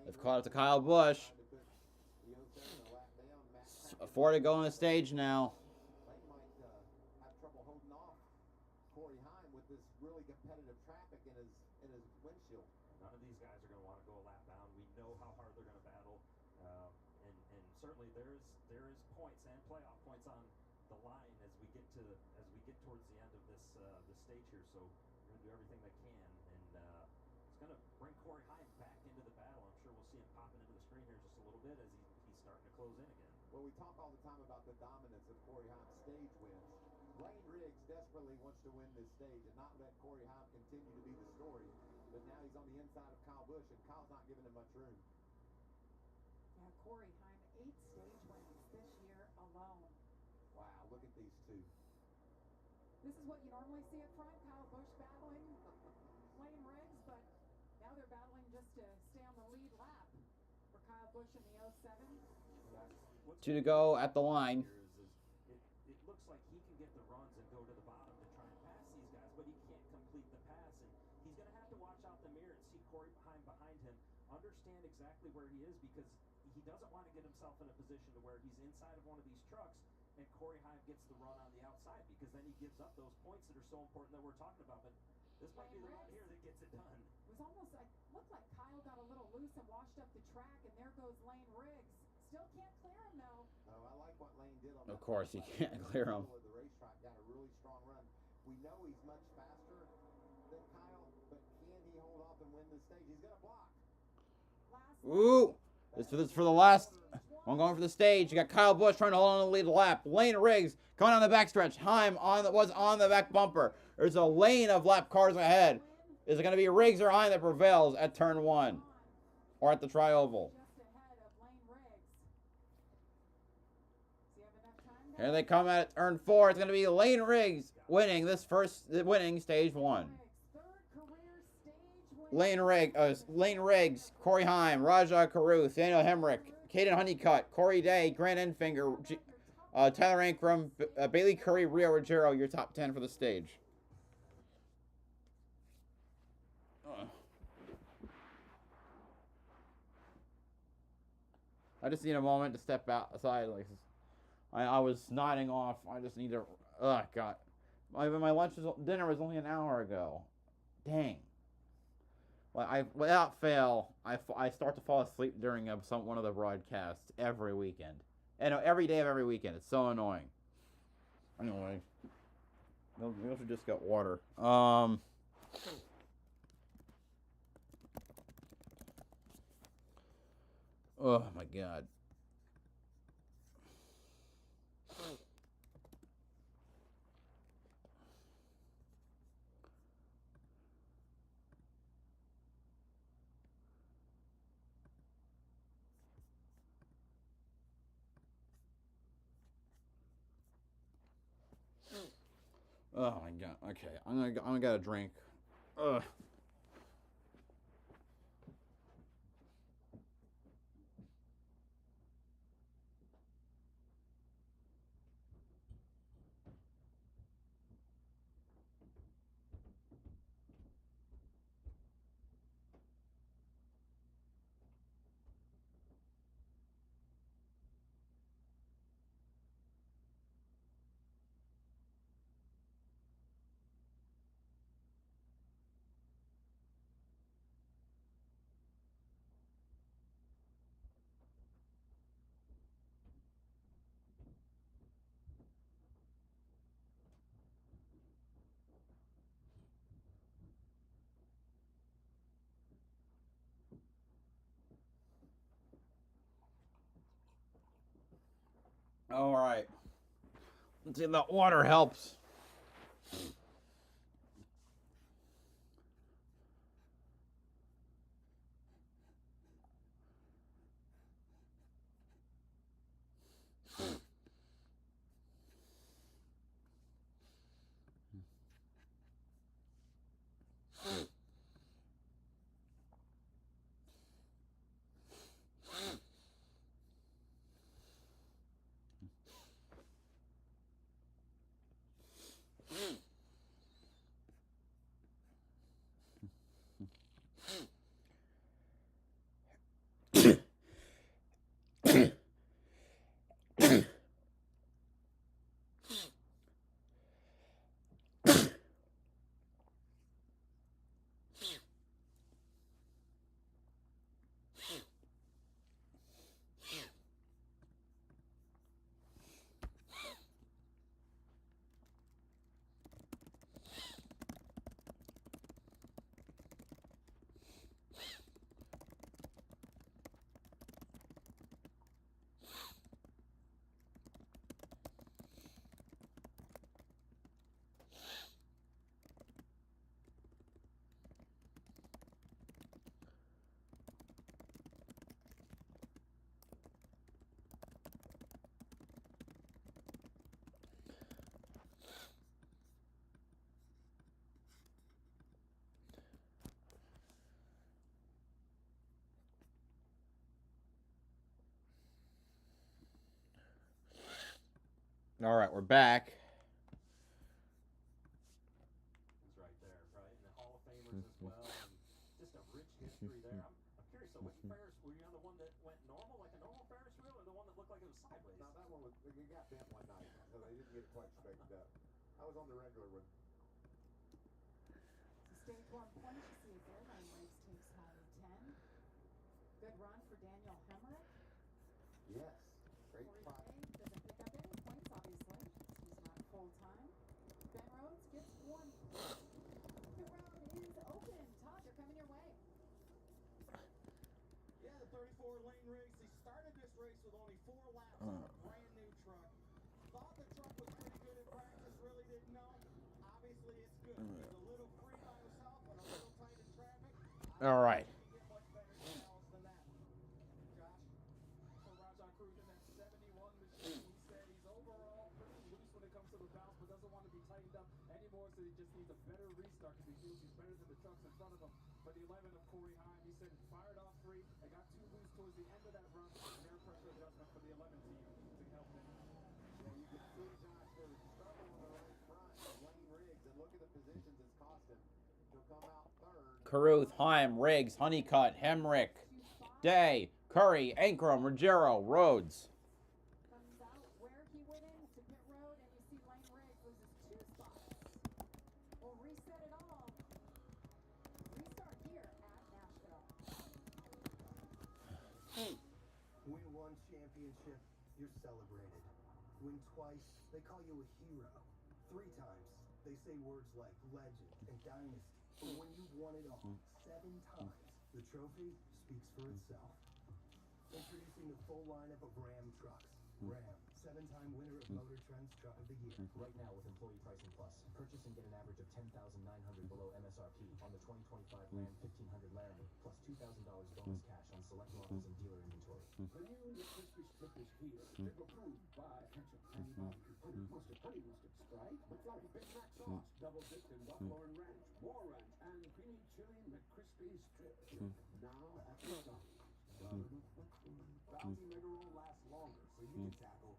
They've caught up to Kyle Busch. 4 to go on the stage now. Lane might have trouble holding off Corey Heim with this really competitive traffic in his windshield. None of these guys are going to want to go a lap down. We know how hard they're going to battle, and certainly there is points and playoff points on the line as we get towards the end of this stage here. So we're going to do everything they can, and it's going to bring Corey Heim back into the battle. I'm sure we'll see him popping into the screen here just a little bit as he's starting to close in again. Well, we talk all the time about the dominance of Corey Heim's stage wins. Lane Riggs desperately wants to win this stage and not let Corey Heim continue to be the story. But now he's on the inside of Kyle Busch, and Kyle's not giving him much room. Yeah, Corey Heim, 8 stage wins this year alone. Wow, look at these 2. This is what you normally see up front, Kyle Busch battling Lane Riggs, but now they're battling just to stay on the lead lap for Kyle Busch in the 07. 2 to go at the line. It looks like he can get the runs and go to the bottom to try and pass these guys, but he can't complete the pass, and he's going to have to watch out the mirror and see Corey behind him, understand exactly where he is, because he doesn't want to get himself in a position to where he's inside of one of these trucks and Corey Heim gets the run on the outside, because then he gives up those points that are so important that we're talking about. But this might be the run here that gets it done. It was almost, it looked like Kyle got a little loose and washed up the track, and there goes Lane Riggs. Still can't clear him, though. No, I like what Lane did on Of course, he can't clear him. The racetrack got a really strong run. We know he's much faster than Kyle, but can he hold off and win this stage? He's going to block. Ooh! This is for the last one going for the stage. You got Kyle Busch trying to hold on to the lead lap. Lane Riggs coming on the backstretch. Heim was on the back bumper. There's a lane of lap cars ahead. Is it going to be Riggs or Heim that prevails at turn 1? Or at the tri-oval? Here they come at turn 4. It's going to be Lane Riggs winning stage 1. Lane Riggs, Corey Heim, Rajah Caruth, Daniel Hemrick, Caden Honeycutt, Corey Day, Grant Enfinger, Tyler Ankrum, Bailey Curry, Rio Rogero, your top 10 for the stage. I just need a moment to step outside. Like, I was nodding off. I just need to. Oh God, my dinner was only an hour ago. Dang. Well, without fail, I start to fall asleep during one of the broadcasts every weekend, and every day of every weekend. It's so annoying. Anyway, we also just got water. Oh my God. Oh my God. Okay, I'm gonna get a drink. Ugh. All right. Let's see if that water helps. All right, we're back. It's right there, right? And the Hall of Famers as well. And just a rich history there. I'm curious, so which Ferris, were you on the one that went normal, like a normal Ferris wheel, or the one that looked like it was sideways? No, that one was, it got bent one night, so they didn't get it quite straightened up. I was on the regular one. So stage 1 points, you see it there. Lane Riggs takes home 10. Good run for Daniel Hemrick. Yes, great Corey spot. Day doesn't pick up any points, obviously. He's not full-time. Ben Rhodes gets 1. Pit road is open. Todd, they're coming your way. Yeah, the 34 Lane Riggs, he started this race with only 4 laps on a brand new truck. Thought the truck was pretty good in practice, really didn't know. Obviously it's good. He's a little free by himself, but a little tight in traffic. All right. You can get much better details than that. Josh? For Rajon Cruz in that 71 machine, he said he's overall pretty loose when it comes to the bounce, but doesn't want to be tightened up anymore, so he just needs a better restart because he feels he's better than the trucks in front of him. For the 11 of Corey Heim, he said it fired off 3 and got too loose towards the end of that run, and air pressure adjustment for the 11 team to help him out. Yeah, you can see, Josh, there's trouble on the right front of Lane Riggs, and look at the positions it's cost him. He'll come out third. Caruth, Heim, Riggs, Honeycutt, Hemrick, Day, Curry, Ankrum, Ruggiero, Rhodes. Comes out where he went into pit road, and you see Lane Riggs loses 2 spots. We'll reset it all. Restart here at Nashville. Win one championship, you're celebrated. Win twice, they call you a hero. 3 times, they say words like legend and dynasty. But when you've won it all 7 times, the trophy speaks for itself. Introducing the full lineup of Ram trucks. Ram, 7-time winner of Motor Trend's Truck of the Year. Right now with Employee Pricing Plus, purchase and get an average of $10,900 below MSRP on the 2025 Ram 1500 Laramie, plus $2,000 bonus cash on select models and dealer inventory. The new crispy strip is here. Strip approved by ketchup, honey barbecue, honey mustard, Sprite, McFlurry, Big Mac sauce, double dipped in buffalo and ranch, more ranch, and creamy chili McCrispy strip. Now at the top. Bounty Mega Roll lasts longer, so you can tackle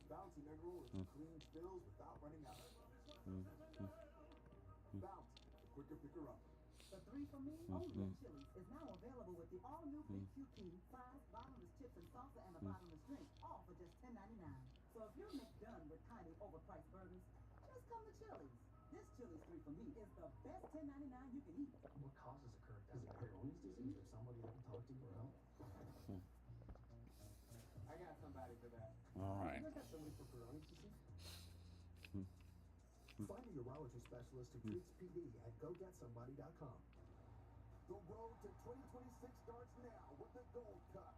Bounty Mega Roll is clean fills without running out. Bounty, the quicker picker up. The 3 for Me only at Chili's is now available with the all-new Big QP, fries, bottomless chips and salsa, and a bottomless drink, all for just $10.99. So if you're done with tiny overpriced burgers, just come to Chili's. This Chili's 3 for Me is the best $10.99 you can eat. What causes a curve? Is it Peyronie's disease or somebody that can talk to you or help? I got somebody for that. All right. I got somebody for Peyronie's disease. Find a urology specialist who treats PD at goGetSomebody.com. The road to 2026 starts now with the Gold Cup.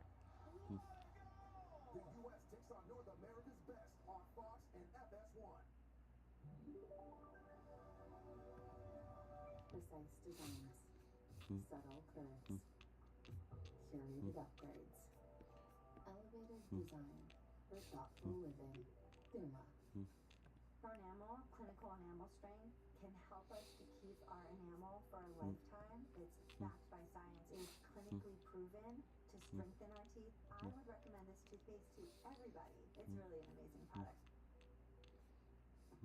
The U.S. takes on North America's best on Fox and FS1. Precise designs, subtle curves, curated upgrades, elevated design for thoughtful living. Puma. For enamel, clinical enamel strain can help us to keep our enamel for a lifetime. It's backed by science. It is clinically proven to strengthen our teeth. I would recommend this toothpaste to everybody. It's really an amazing product.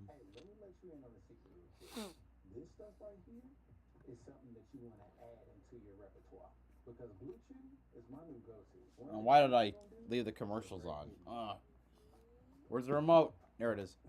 Hey, let me let you in on a secret real quick. This stuff right here is something that you want to add into your repertoire. Because Blue Chew is my new go-to. Why did I leave the commercials on? Where's the remote? There it is.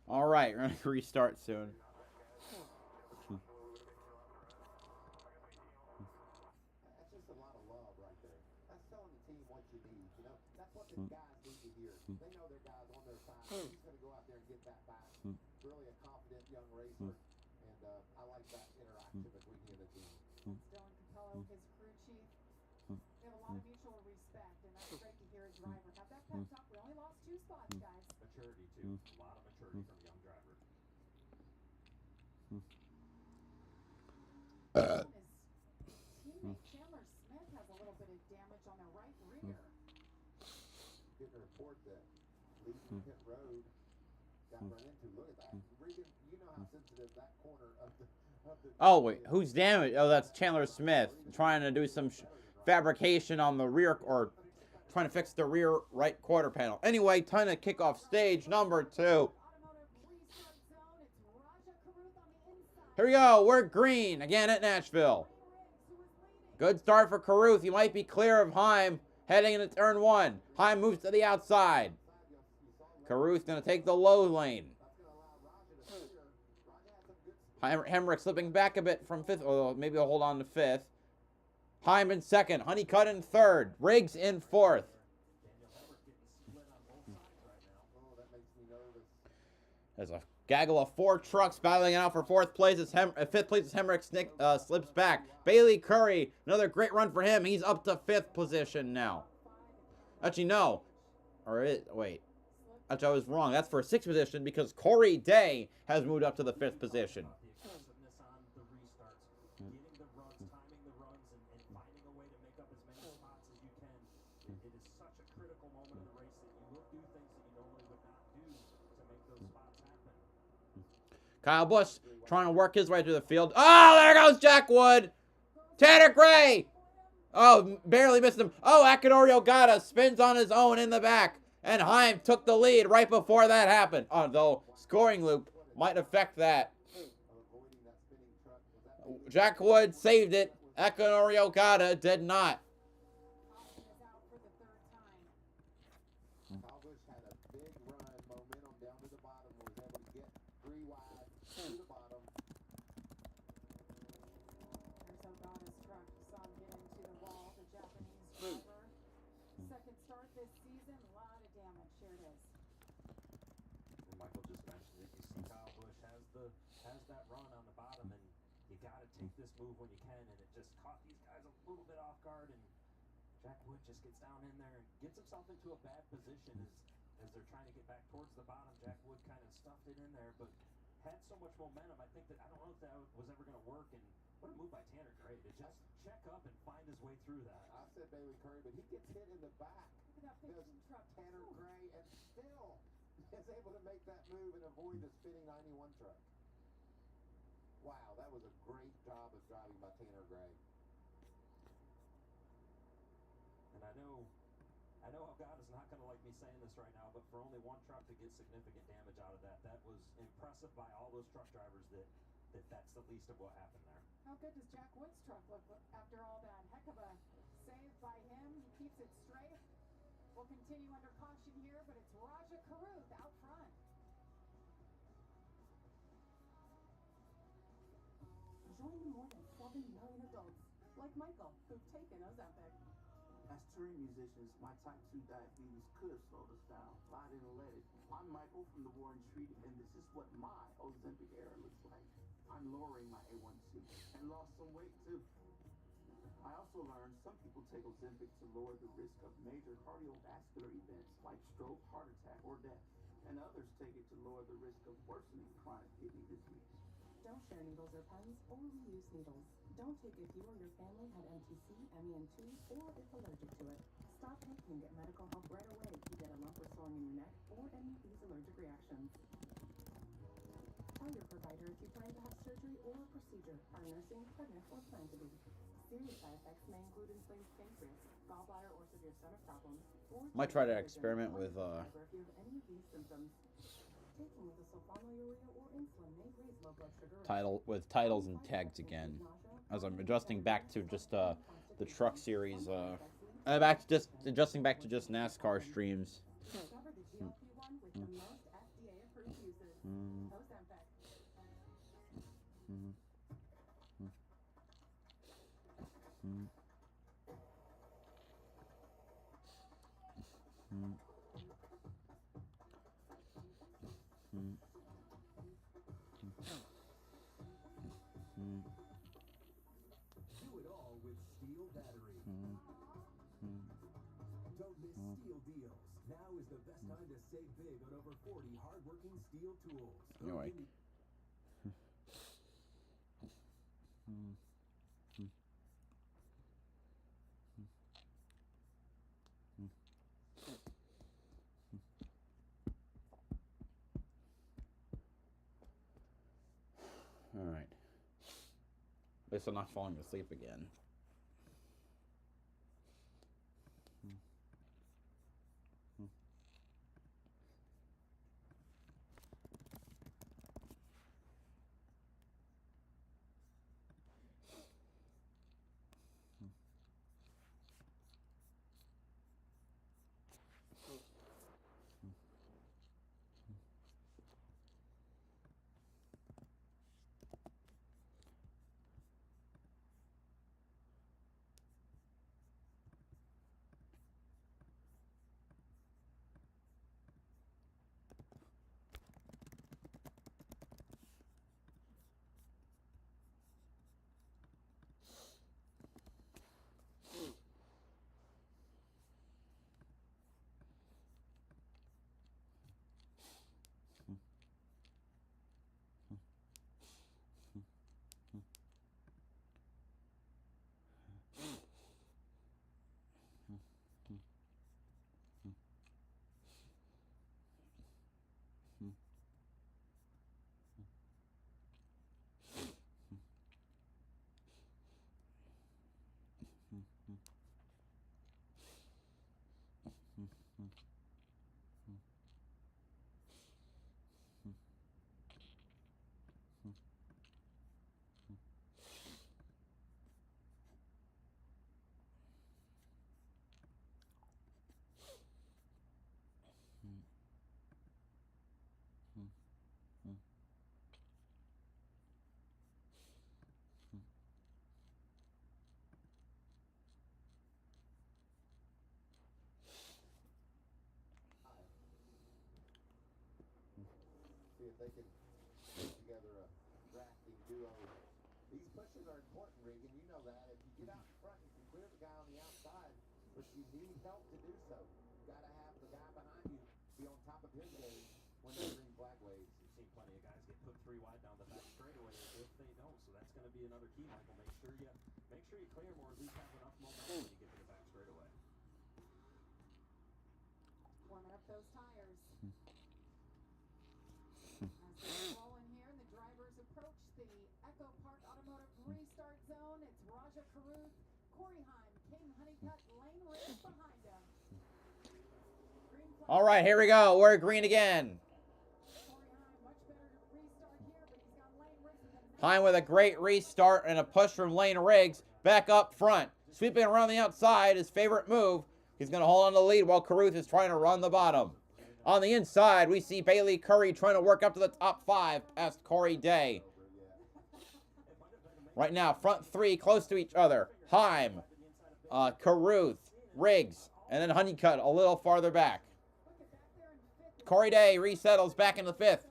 All right, we're gonna restart soon. That's just a lot of love right there. That's telling the team what you need. You know, that's what the guys need to hear. They know their guys on their side. He's going to go out there and get that back. Really a confident young racer, and I like that interaction between he and the team. Dylan Capello, his crew chief. They have a lot of mutual respect, and that's great to hear a driver have that pep talk. We only lost 2 spots, guys. Maturity, too. A lot of maturity from a young driver. His teammate Chandler Smith has a little bit of damage on the right rear. Getting a report that leaving pit road got run into. Look at that. Regan, you know how sensitive that corner of the Oh, wait. Who's damaged? Oh, that's Chandler Smith trying to do some fabrication on the rear, or trying to fix the rear right quarter panel. Anyway, time to kick off stage number 2. Here we go. We're green again at Nashville. Good start for Caruth. He might be clear of Heim heading into turn 1. Heim moves to the outside. Caruth going to take the low lane. Hemrick slipping back a bit from 5th. Or maybe he'll hold on to 5th. Heim in 2nd. Honeycutt in 3rd. Riggs in 4th. There's a gaggle of 4 trucks battling it out for 4th place. As 5th place as Hemrick slips back. Bailey Curry, another great run for him. He's up to 5th position now. Actually, no. Wait. Actually, I was wrong. That's for 6th position because Corey Day has moved up to the 5th position. Kyle Busch trying to work his way through the field. Oh, there goes Jack Wood. Tanner Gray. Oh, barely missed him. Oh, Akinori Ogata spins on his own in the back. And Heim took the lead right before that happened. Although scoring loop might affect that. Jack Wood saved it. Akinori Ogata did not. This move when you can, and it just caught these guys a little bit off guard, and Jack Wood just gets down in there and gets himself into a bad position as they're trying to get back towards the bottom. Jack Wood kind of stuffed it in there, but had so much momentum. I think that I don't know if that was ever going to work, and what a move by Tanner Gray to just check up and find his way through that. I said Bailey Curry, but he gets hit in the back. Tanner Gray, and still is able to make that move and avoid the spinning 91 truck. Wow, that was a great job of driving by Tanner Gray. And I know Ogata's not going to like me saying this right now, but for only 1 truck to get significant damage out of that was impressive by all those truck drivers that's the least of what happened there. How good does Jack Wood's truck look after all that? Heck of a save by him. He keeps it straight. We'll continue under caution here, but it's Raja Caruth out front. Join the more than 7 million adults, like Michael, who've taken Ozempic. As touring musicians, my type 2 diabetes could have slowed us down, but I didn't let it. I'm Michael from the Warren Treaty, and this is what my Ozempic era looks like. I'm lowering my A1C and lost some weight too. I also learned some people take Ozempic to lower the risk of major cardiovascular events like stroke, heart attack, or death, and others take it to lower the risk of worsening chronic kidney disease. Don't share needles or pens, or reuse needles. Don't take if you or your family had MTC, MEN2, or if allergic to it. Stop taking and get medical help right away if you get a lump or swelling in your neck or any of these allergic reactions. Tell your provider if you plan to have surgery or a procedure, are nursing, pregnant, or plan to be. Serious side effects may include inflamed pancreas, gallbladder, or severe stomach problems. Might try to experiment with if you have any of these symptoms. Taking the sulfonylurea or insulin may raise low blood sugar. titles and tags again, as I'm adjusting back to just the truck series. Adjusting back to just NASCAR streams. Discover the GLP-1 with the most FDA-approved uses. Ozempic. Do it all with Steel Battery. Don't miss Steel deals. Now is the best time to save big on over 40 hardworking Steel tools. Anyway. All right. At least I'm not falling asleep again. they can put together a drafting duo. These pushes are important, Regan. You know that. If you get out in front, you can clear the guy on the outside, but you need help to do so. You've got to have the guy behind you be on top of his game when the green flag waves. You've seen plenty of guys get put 3 wide down the back straightaway if they don't. So that's going to be another key, Michael. Make sure you clear them, or at least have enough momentum when you get to the back straightaway. Warming up those tires. As they roll in here, and the drivers approach the Echo Park Automotive restart zone. It's Raja Caruth, Corey Heim, Caden Honeycutt, Lane Riggs behind him. All right, here we go. We're green again. Heim with a great restart and a push from Lane Riggs back up front. Sweeping around the outside, his favorite move. He's going to hold on to the lead while Caruth is trying to run the bottom. On the inside, we see Bailey Curry trying to work up to the top 5 past Corey Day. Right now, front 3 close to each other. Heim, Caruth, Riggs, and then Honeycutt a little farther back. Corey Day resettles back in the 5th.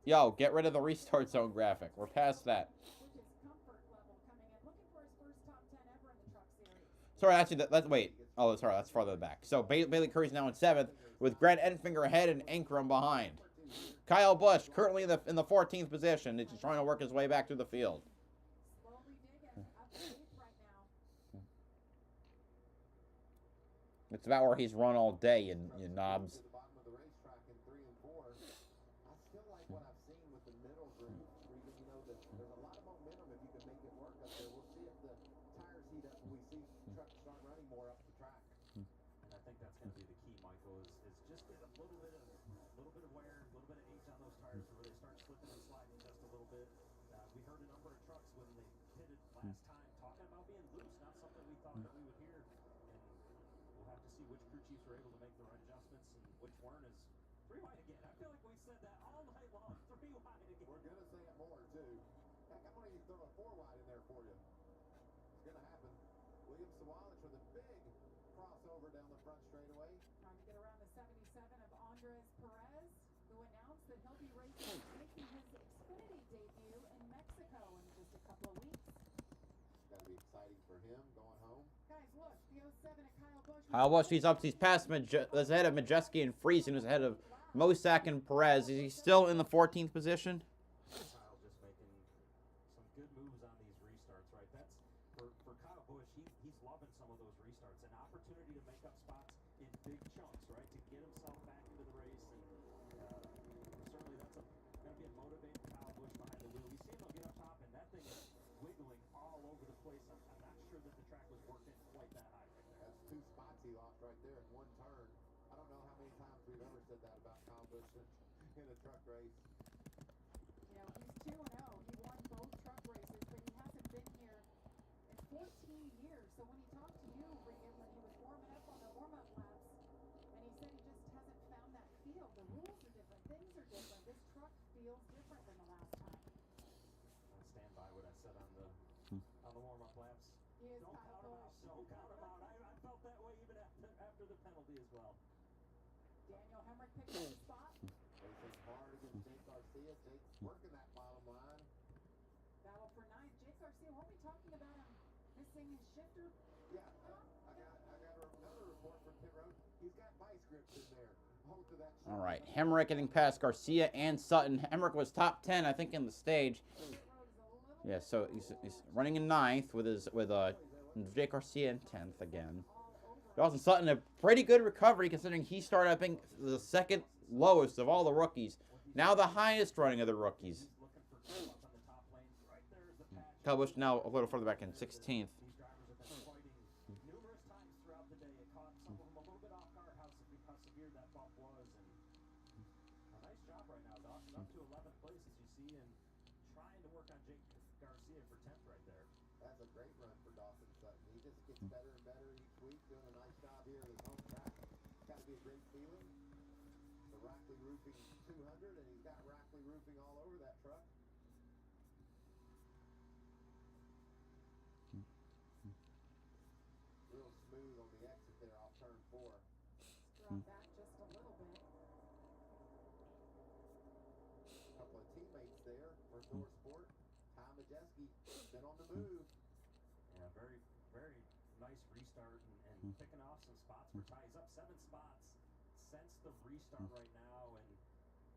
Yo, get rid of the restart zone graphic. We're past that. Sorry, actually, that's wait. Oh, sorry, that's farther back. So Bailey Curry's now in 7th with Grant Enfinger ahead and Ankrum behind. Kyle Busch currently in the 14th position. He's just trying to work his way back through the field. It's about where he's run all day, you knobs. Trying to get around the 77 of Andres Perez, who announced that he'll be making his Xfinity debut in Mexico in just a couple of weeks. Got to be exciting for him going home. Guys, look, the 07 of Kyle Busch. Kyle Busch, he's up. He's past ahead of Majeski and Friesen, who's ahead of Mosak and Perez. Is he still in the 14th position? Kyle just making some good moves on these restarts, right? That's for Kyle Busch. He's loving some of those restarts. An opportunity to make up spots in big chunks, right? To get himself back into the race, and certainly that's going to be a motivating Kyle Busch behind the wheel. You see him get up top, and that thing is wiggling all over the place. I'm not sure that the track was working quite that high right there. That's 2 spots he lost right there in one turn. I don't know how many times we've ever said that about Kyle Busch in a truck race. You know, he's 2-0. He won both truck races, but he hasn't been here in 14 years. So when he talked to you, Regan, when he was warming up on the warm-up laps, and he said he just hasn't found that feel. The rules are different. Things are different. This truck feels different than the last time. I'll stand by what I said on the warm-up laps. He is Don't Kyle count him out. Busch. Don't count him out. I felt that way even after the penalty as well. Daniel Hemrick picked up the spot. Racing hard against Jake Garcia. Jake's working that bottom line. Battle for 9th. Jake Garcia, weren't we talking about him missing his shifter? Yeah, I got another report from pit road. He's got vice grips in there. Hold to that. All right, Hemrick getting past Garcia and Sutton. Hemrick was top 10, I think, in the stage. Yeah, so he's running in 9th with Jake Garcia in 10th again. Dawson Sutton, a pretty good recovery considering he started, I think, the 2nd lowest of all the rookies. Now the highest running of the rookies. Kyle Busch now a little further back in 16th. That's a great run for Dawson Sutton. He just gets better and better each week, doing a nice job here at his home track. Got to be a great feeling. The Rackley Roofing 200, and he's got Rackley Roofing all over that truck. Real smooth on the exit there off turn 4. Drop back just a little bit. been on the move. Yeah, very, very nice restart and picking off some spots where Ty is up 7 spots since the restart right now and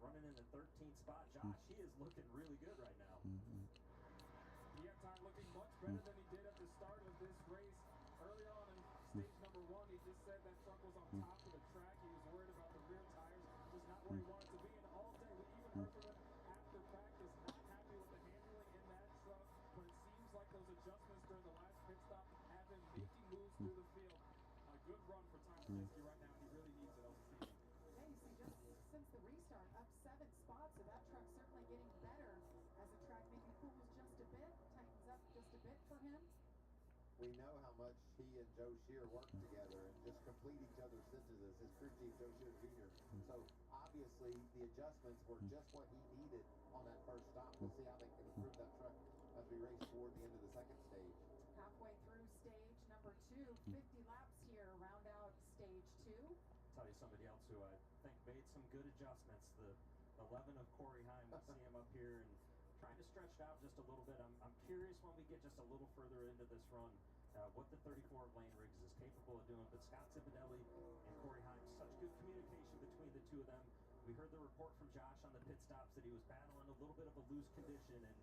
running in the 13th spot. Josh, he is looking really good right now. Yeah, Ty looking much better than he did at the start of this race. Earlier on in stage number 1, he just said that truck was on top of the track. He was worried about the rear tires, just not where he wanted to be. And all day, we even heard from him after practice, not happy with the handling in that truck. But it seems like those adjustments during the last pit stop have him making moves through the field. A good run for Ty Majeski right now, and he really needs it on the season. Yeah, you see, just since the restart, up 7 spots, so that truck's certainly getting better as the track maybe cools just a bit, tightens up just a bit for him. We know how much he and Joe Shear work together and just complete each other's sentences, his crew chief, Joe Shear Jr. So obviously the adjustments were just what he needed on that first stop. We'll see how they can improve that truck as we race toward the end of the second stage. Halfway through stage number 2, 50 laps here, round out stage 2. Tell you somebody else who I think made some good adjustments. The 11 of Corey Heim. We'll see him up here and trying to stretch it out just a little bit. I'm curious when we get just a little further into this run what the 34 of Lane Riggs is capable of doing. But Scott Zipadelli and Corey Heim, such good communication between the two of them. We heard the report from Josh on the pit stops that he was battling a little bit of a loose condition, and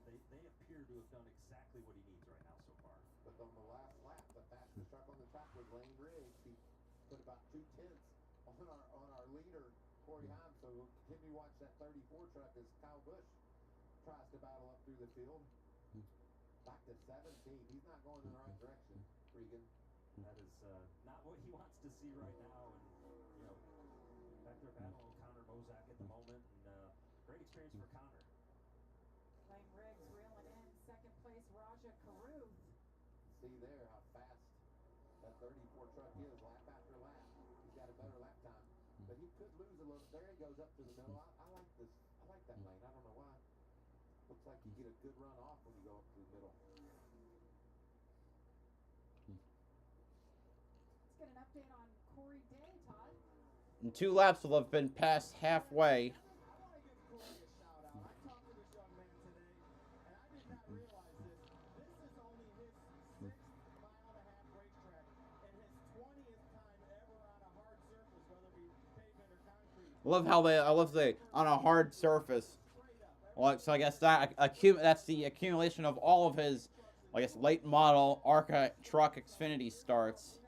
they appear to have done exactly what he needs right now so far. But on the last lap, the fastest truck on the track was Lane Riggs. He put about 2/10 on our leader, Corey Heim. So we'll continue to watch that 34 truck as Kyle Busch tries to battle up through the field. Back to 17. He's not going in the right direction, Regan. That is not what he wants to see right now. And, you know, back there battling Connor Mozak at the moment. And great experience for Connor. Lane Riggs reeling in second place, Raja Caruth. See there how fast that 34 truck is lap after lap. He's got a better lap time, but he could lose a little. There he goes up to the middle. I like this. I like that lane. I don't know why. Looks like you get a good run off when you go up to the middle. Let's get an update on Corey Day, Todd. And 2 laps will have been past halfway. I want to give Corey a shout out. I talked to this young man today, and I did not realize this. This is only his 6th mile-and-a-half racetrack and his 20th time ever on a hard surface, whether it be pavement or concrete. I love the on a hard surface. Well, so I guess that's the accumulation of all of his, I guess, late model ARCA truck Xfinity starts.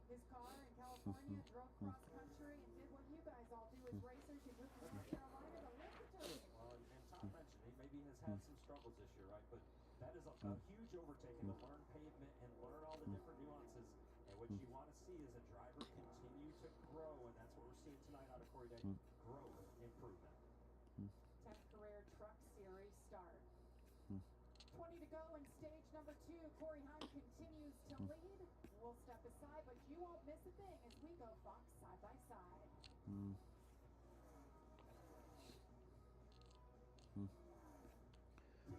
His car in California, drove cross country, and did what you guys all do as racers. You moved to North Carolina to live the dream. Well, and Tom mentioned he maybe has had some struggles this year, right? But that is a huge overtaking to learn pavement and learn all the different nuances. And what you want to see is a driver continue to grow, and that's what we're seeing tonight out of Corey Day. Growth, improvement. 10th career truck series start. 20 to go in stage number 2. Corey Heim continues to lead. We'll step aside, but you won't miss a thing as we go box side by side.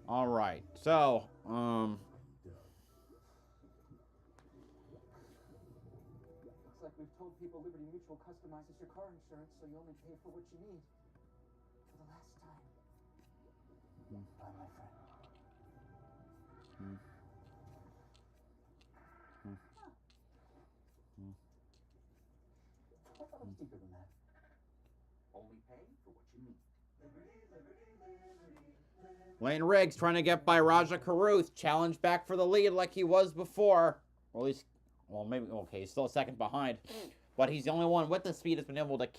All right, so Looks like we've told people Liberty Mutual customizes your car insurance, so you only pay for what you need. For the last time. Bye, my friend. I thought it was deeper than that. Only pay for what you need. Lane Riggs trying to get by Raja Caruth, challenge back for the lead like he was before. Or at least, well, maybe, okay, he's still a second behind. But he's the only one with the speed that's been able to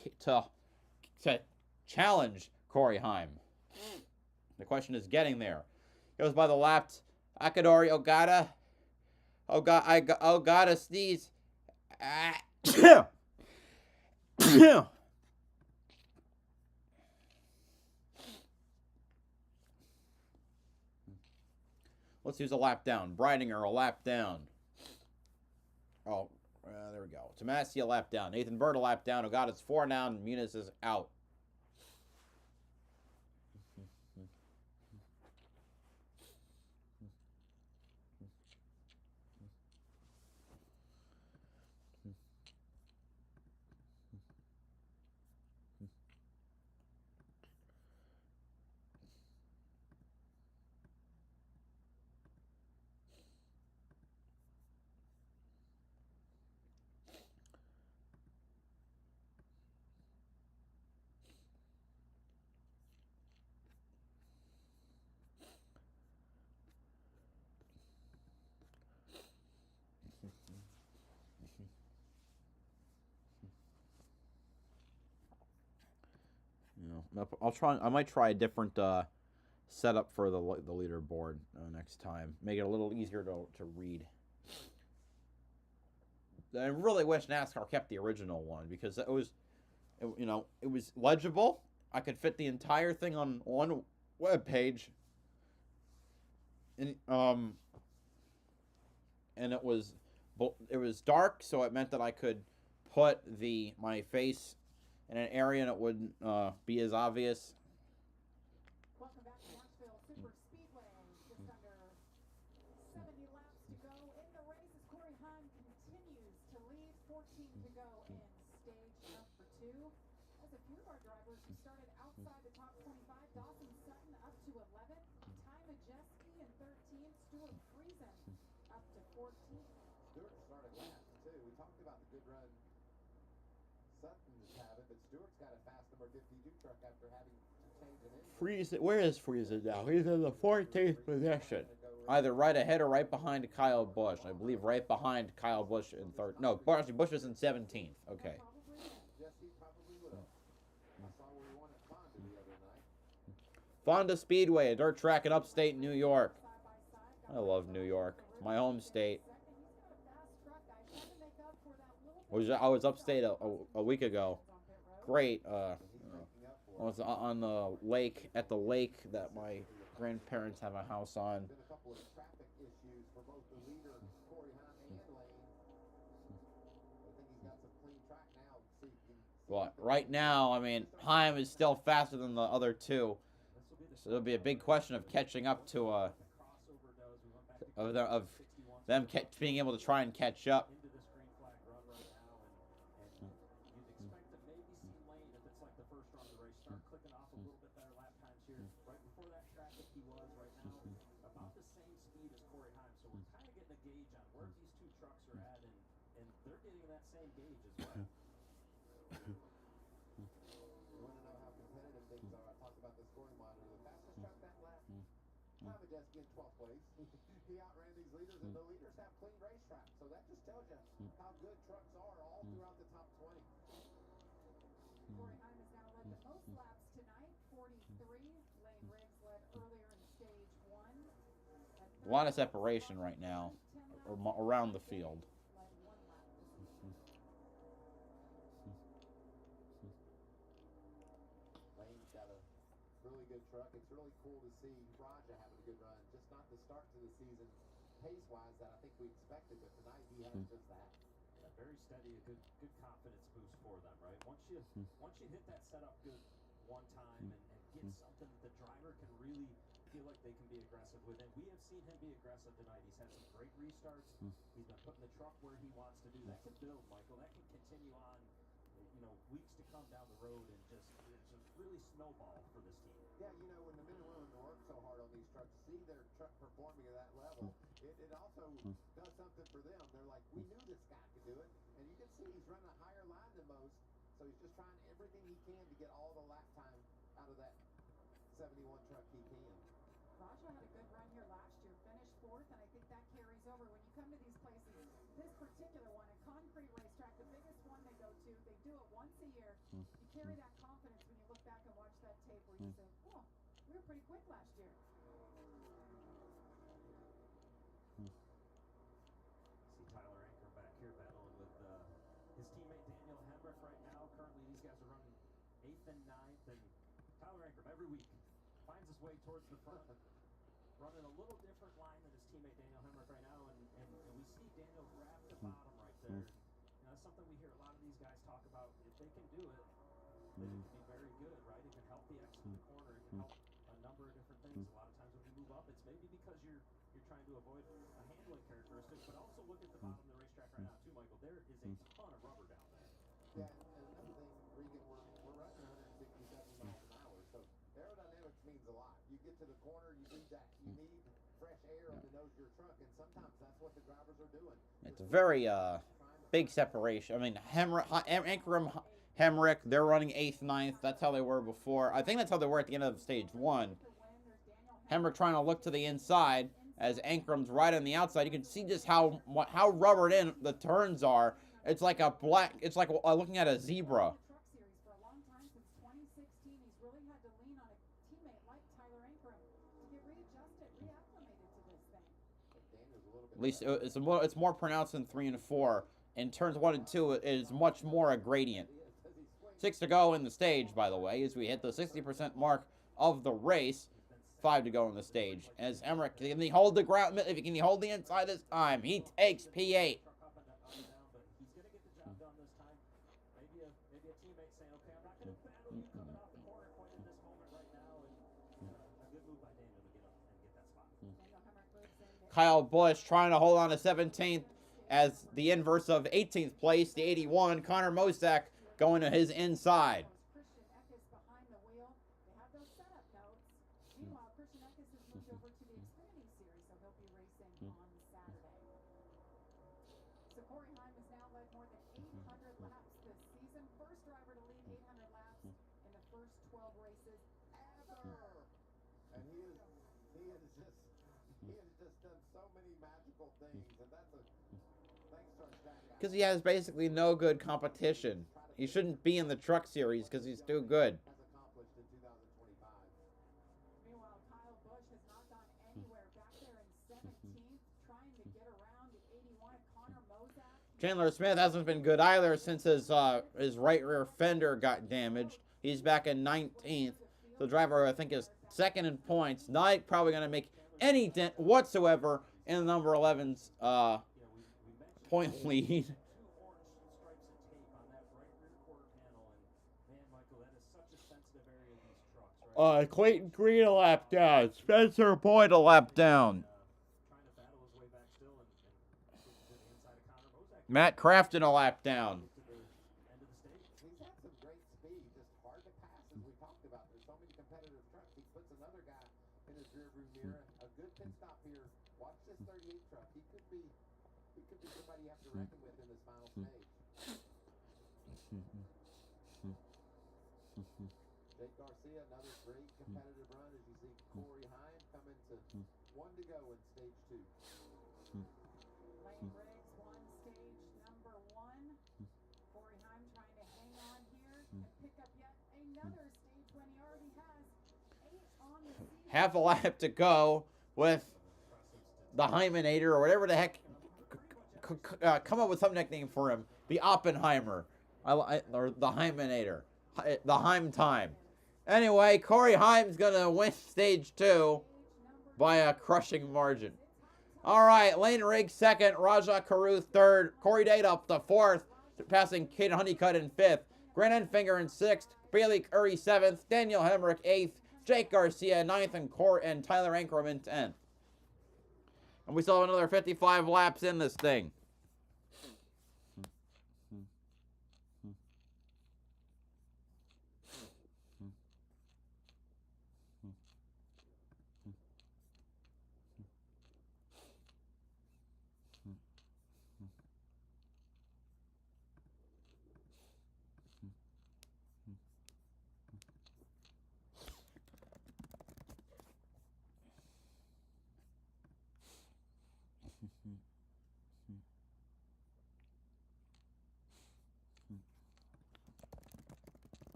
challenge Corey Heim. The question is getting there. Goes by the lapped Akadori Ogata. Ogata sneeze. Let's use a lap down. Breidinger, a lap down. Oh, There we go. Tomassi a lap down. Nathan Bird a lap down. Oh God, it's 4 now, and Muniz is out. I'll try. I might try a different setup for the leaderboard next time. Make it a little easier to read. I really wish NASCAR kept the original one because it was legible. I could fit the entire thing on one web page, and it was dark, so it meant that I could put my face in an area and it wouldn't be as obvious. Welcome back to Nashville Superspeedway. Just under 70 laps to go in the race as Corey Heim continues to lead. 14 to go in stage number 2. As a few of our drivers who started outside the top 25, Dawson Sutton up to 11, Ty Majeski in 13, Stuart Friesen up to 14. Stewart started last too. We talked about the good run Sutton's having, but Stewart's got a fast number 52 truck after having to change an engine. Friesen, where is Friesen now? He's in the 14th position. Either right ahead or right behind Kyle Busch. I believe right behind Kyle Busch in third. No, actually Busch is in 17th. Okay. Yes, he probably would have. I saw where he won at Fonda the other night. Fonda Speedway, a dirt track in upstate New York. I love New York. It's my home state. I was upstate a week ago. Great. I was on the lake, at the lake that my grandparents have a house on. Been a couple of traffic issues for both the leader, Corey Heim, and Lane. I think he's got some clean track now. But right now, I mean, Heim is still faster than the other two. So it'll be a big question of catching up to of them being able to try and catch up. Same gauge as well. You want to know how competitive things are? I talked about the scoring monitor. The fastest truck that lap, Ty Majeski in 12th place. He outran these leaders, and the leaders have clean racetracks. So that just tells you how good trucks are all throughout the top 20. Corey Heim has now led the most laps tonight, 43. Lane Riggs led earlier in stage 1. A lot of separation right now around the field. Lane's got a really good truck. It's really cool to see Raja having a good run. Just not the start to the season pace-wise that I think we expected, but tonight he had just that. Yeah, very steady, a good confidence boost for them, right? Once you hit that setup good one time and get something that the driver can really feel like they can be aggressive with, and we have seen him be aggressive tonight. He's had some great restarts. He's been putting the truck where he wants to do. That can build, Michael. That can continue on, weeks to come down the road and just really snowball for this team. Yeah, when the men and women work so hard on these trucks, see their truck performing at that level, it also does something for them. They're like, we knew this guy could do it, and you can see he's running a higher line than most, so he's just trying everything he can to get all the lap time out of that 71 truck he can. Raja had a good run here last year, finished 4th, and I think that carries over. When you come to these places, this particular one, a concrete racetrack, the biggest one they go to, they do it once a year. You carry that confidence when you look back and watch that tape where you say, oh, we were pretty quick last year. See Tyler Anker back here battling with his teammate Daniel Hemrick right now. Currently, these guys are running 8th and 9th, and Tyler Anker every week finds his way towards the front, running a little different line than his teammate Daniel Hemrick right now, and we see Daniel grab the bottom right there. talk about if they can do it, then it can be very good, right? It can help the exit of the corner. It can help a number of different things. A lot of times when you move up, it's maybe because you're trying to avoid a handling characteristic, but also look at the bottom of the racetrack right now too, Michael. There is a ton of rubber down there. Yeah, and another thing, Regan, we're running 167 miles an hour, so aerodynamics means a lot. You get to the corner, you need fresh air on the nose of your truck, and sometimes that's what the drivers are doing. It's a very big separation. I mean, Ankrum, Hemrick, they're running 8th, 9th. That's how they were before. I think that's how they were at the end of stage 1. Hemrick trying to look to the inside as Ankrum's right on the outside. You can see just how rubbered in the turns are. It's like a black. It's like looking at a zebra. For a long time, since 2016, he's really had to lean on a teammate like Tyler Ankrum to get readjusted, reacclimated to this thing. At least it's more pronounced in 3 and 4. In turns 1 and 2, it is much more a gradient. 6 to go in the stage, by the way, as we hit the 60% mark of the race. 5 to go in the stage. As Emmerich, can he hold the ground? If he can hold the inside this time, he takes P8. Kyle Busch trying to hold on to 17th as the inverse of 18th place, the 81. Connor Mosak going to his inside. Meanwhile, Christian Eckes has moved over to the Xfinity Series, so he'll be racing on Saturday. So Corey Heim has now led more than 800 laps this season. First driver to lead 800 laps in the first 12 races ever. And he has just done so many magical things, and that's a thanks to our stat guy. Because he has basically no good competition. He shouldn't be in the truck series because he's too good. Meanwhile, Kyle Busch has not gone anywhere. Back there in 17th, trying to get around the 81 of Connor Mosak. Chandler Smith hasn't been good either since his right rear fender got damaged. He's back in 19th. The driver, I think, is second in points. Not probably going to make any dent whatsoever in the number 11's point lead. Clayton Green a lap down. Spencer Boyd a lap down. Matt Crafton a lap down. He's had some great speed, just hard to pass, as we talked about. There's so many competitive trucks. He puts another guy in his rearview mirror. A good pit stop here. Watch this 38 truck. He could be somebody you have to reckon with in this final stage. Jake Garcia, another great competitive run as you see Corey Heim coming to 1 to go in stage 2. Lane Briggs won stage number 1. Corey Heim trying to hang on here and pick up yet another stage when he already has 8 on the season. Half a lap to go with the Heiminator or whatever the heck. Come up with some nickname for him. The Oppenheimer. Or the Heiminator. The Heim time. Anyway, Corey Heim's going to win stage 2 by a crushing margin. All right, Lane Riggs second, Raja Caruth third, Corey Date up to 4th, passing Caden Honeycutt in 5th, Grant Enfinger in 6th, Bailey Curry 7th, Daniel Hemrick 8th, Jake Garcia 9th, and Tyler Ankrum in 10th. And we still have another 55 laps in this thing.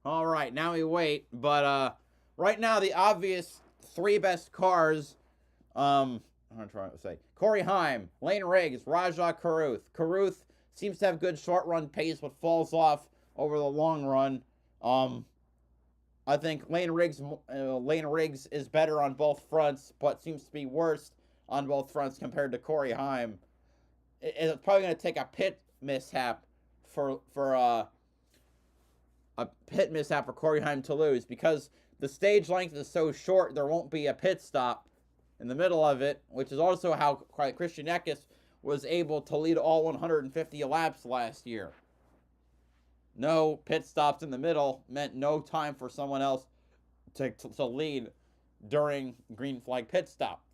All right, now we wait. But right now, the obvious 3 best cars, I'm trying to say, Corey Heim, Lane Riggs, Raja Caruth. Caruth seems to have good short run pace, but falls off over the long run. I think Lane Riggs is better on both fronts, but seems to be worse on both fronts compared to Corey Heim. It's probably going to take a pit mishap for Corey Heim to lose, because the stage length is so short. There won't be a pit stop in the middle of it, which is also how Christian Eckes was able to lead all 150 laps last year. No pit stops in the middle meant no time for someone else to lead during green flag pit stops.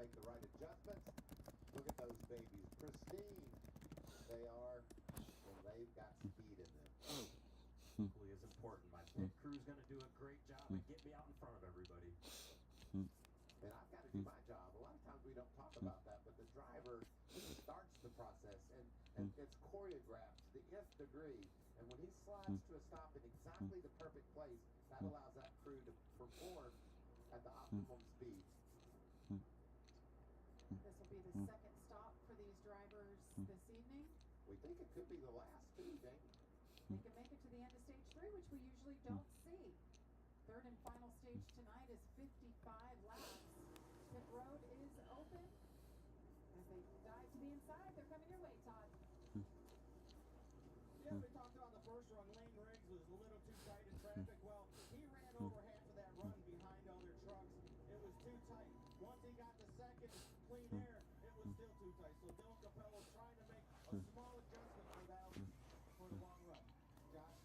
Make the right adjustments. Look at those babies, pristine. They are, and they've got speed in them. Equally as important, my pit crew's going to do a great job and get me out in front of everybody. And I've got to do my job. A lot of times we don't talk about that, but the driver starts the process, and it's choreographed to the nth degree. And when he slides to a stop in exactly the perfect place, that allows that crew to perform at the optimum speed. This will be the second stop for these drivers this evening. We think it could be the last too, Jamie. They can make it to the end of stage 3, which we usually don't see. Third and final stage tonight is 55 laps. Pit road is open. As they dive to the inside, they're coming your way, Todd. Yeah, we talked about the first run. Lane Riggs was a little too tight in traffic. Well, he ran over half of that run behind other trucks. It was too tight. Once he got the second clean air, it was still too tight. So Dylan Capello's trying to make a small adjustment for that for the long run. Josh?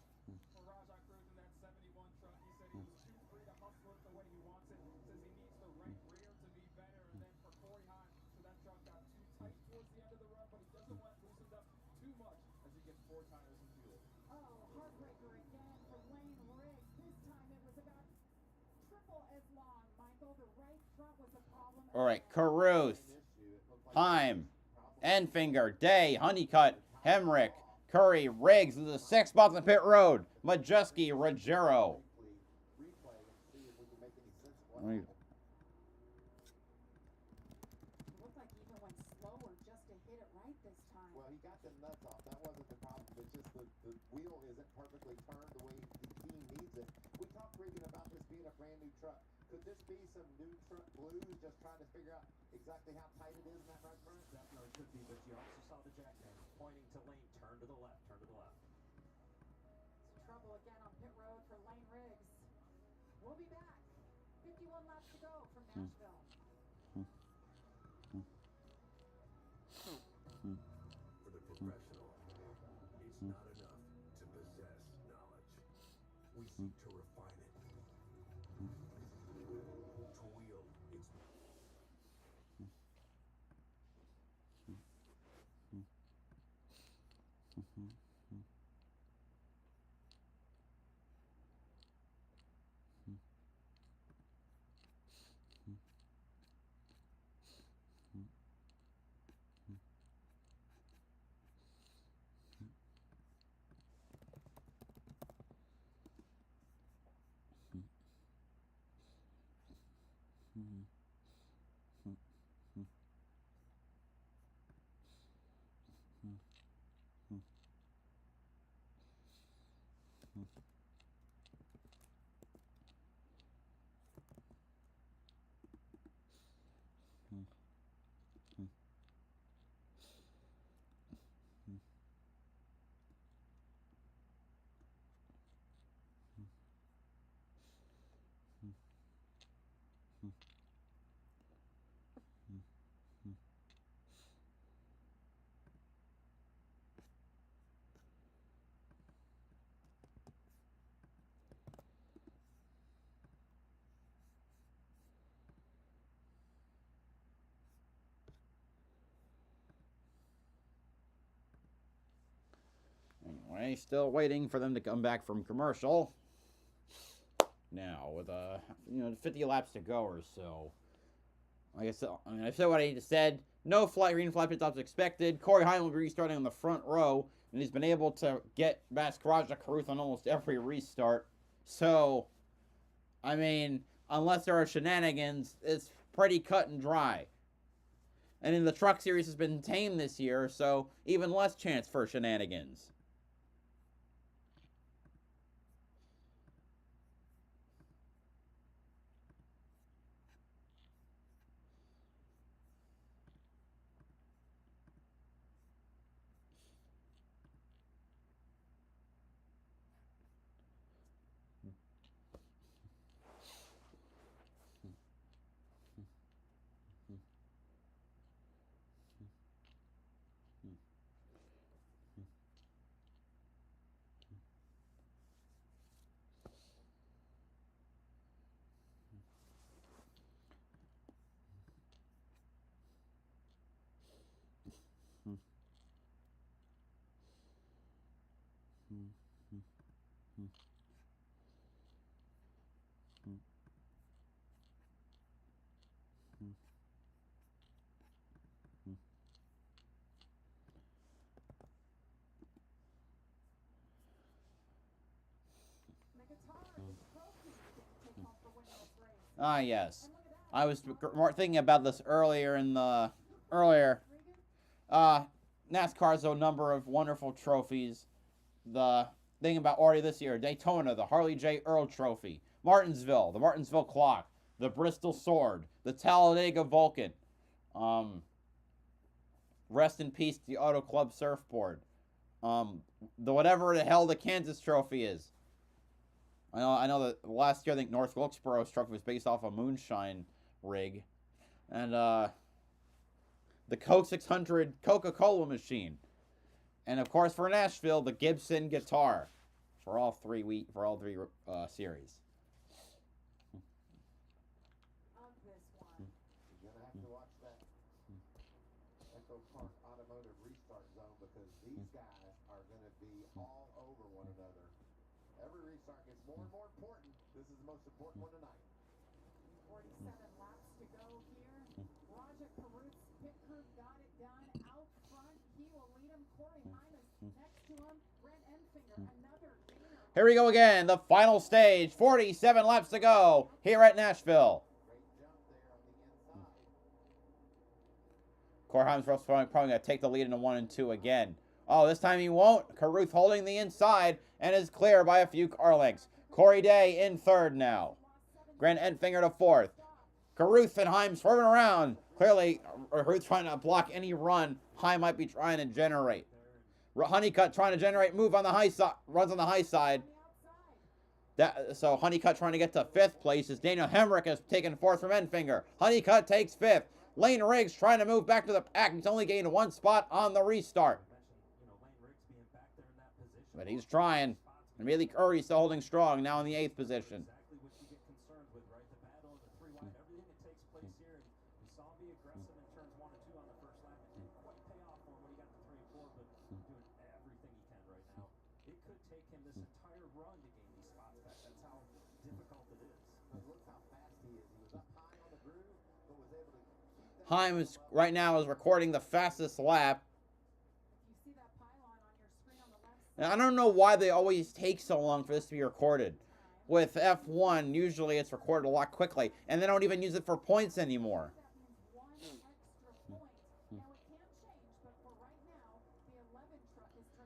For Rajah Cruz in that 71 truck, he said he was too free to hustle it the way he wants it. Says he needs the right rear to be better. And then for Corey Heim, so that truck got too tight towards the end of the run, but he doesn't want to loosen up too much as he gets 4 tires in fuel. Oh, heartbreaker again for Lane Riggs. This time it was about triple as long, Michael. The right front was a problem. All right, Caruth, Heim, Enfinger, Day, Honeycutt, Hemrick, Curry, Riggs is the 6th spot on the pit road. Majeski, Ruggiero. It looked like he even went slower just to hit it right this time. Well, he got the nuts off. That wasn't the problem. It's just the wheel isn't perfectly turned the way the team needs it. We talked, Regan, about this being a brand new truck. Could this be some new truck blues, just trying to figure out exactly how tight it is in that right front? Definitely could be, but you also saw the jackman pointing to Lane. Turn to the left, turn to the left. It's trouble again on pit road for Lane Riggs. We'll be back. 51 laps to go from Nashville. For the professional, it's not enough to possess knowledge. We seek to refine it. To wield its Anyway, still waiting for them to come back from commercial. Now, with 50 laps to go or so. Like I said, I've said what I just said. No green flag pit stops expected. Corey Heim will be restarting on the front row, and he's been able to get past Raja Caruth on almost every restart. So, I mean, unless there are shenanigans, it's pretty cut and dry. And in the Truck Series has been tame this year, so even less chance for shenanigans. Ah, yes. I was thinking about this earlier NASCAR has a number of wonderful trophies. The thing about already this year, Daytona, the Harley J. Earl Trophy. Martinsville, the Martinsville Clock. The Bristol Sword. The Talladega Vulcan. Rest in peace, the Auto Club Surfboard. The whatever the hell the Kansas Trophy is. I know that last year, I think North Wilkesboro's trophy was based off a moonshine rig. And, the Coke 600 Coca-Cola machine. And, of course, for Nashville, the Gibson guitar. For all three series. You're going to have to watch that Echo Park Automotive Restart Zone because these guys are going to be all over one another. Every restart gets more and more important. This is the most important one tonight. 47 laps to go here. Raja Caruth's pit crew got it done out front. He will lead him. Corey Heim is next to him. Brent Enfinger, another gainer. Here we go again. The final stage. 47 laps to go here at Nashville. Corey Heim's probably going to take the lead into 1 and 2 again. Oh, this time he won't. Caruth holding the inside and is clear by a few car lengths. Corey Day in third now. Grant Enfinger to fourth. Caruth and Heim swerving around. Clearly, Caruth trying to block any run Heim might be trying to generate. Honeycutt trying to generate move on the high side. Runs on the high side. So Honeycutt trying to get to fifth place as Daniel Hemrick is taking fourth from Enfinger. Honeycutt takes fifth. Lane Riggs trying to move back to the pack. He's only gained one spot on the restart. But he's trying. And Bailey Curry still holding strong, now in the 8th position. Heim is, right now is recording the fastest lap. And I don't know why they always take so long for this to be recorded. with F1, usually it's recorded a lot quickly, and they don't even use it for points anymore.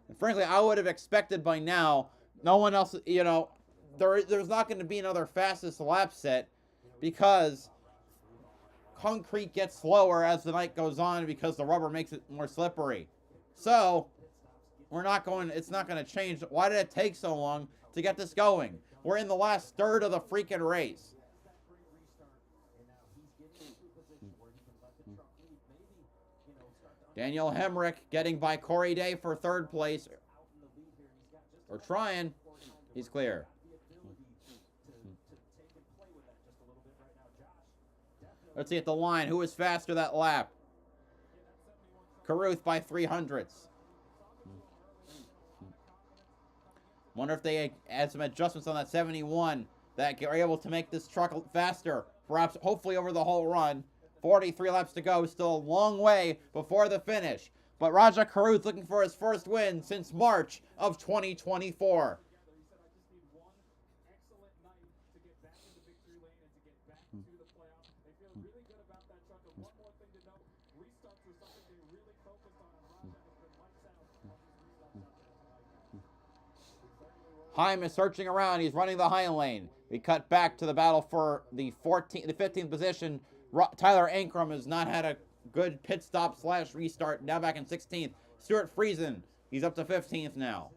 And frankly, I would have expected by now, no one else, you know, there's not going to be another fastest lap set because concrete gets slower as the night goes on because the rubber makes it more slippery. So, it's not going to change. Why did it take so long to get this going? We're in the last third of the freaking race. Daniel Hemrick getting by Corey Day for third place. We're trying. He's clear. Let's see at the line. Who was faster that lap? Carruth by 300ths. Wonder if they add some adjustments on that 71 that are able to make this truck faster. Perhaps, hopefully, over the whole run. 43 laps to go. Still a long way before the finish. But Raja Carruth looking for his first win since March of 2024. Heim is searching around. He's running the high lane. We cut back to the battle for the 15th position. Tyler Ankrum has not had a good pit stop / restart. Now back in 16th. Stuart Friesen. He's up to 15th now.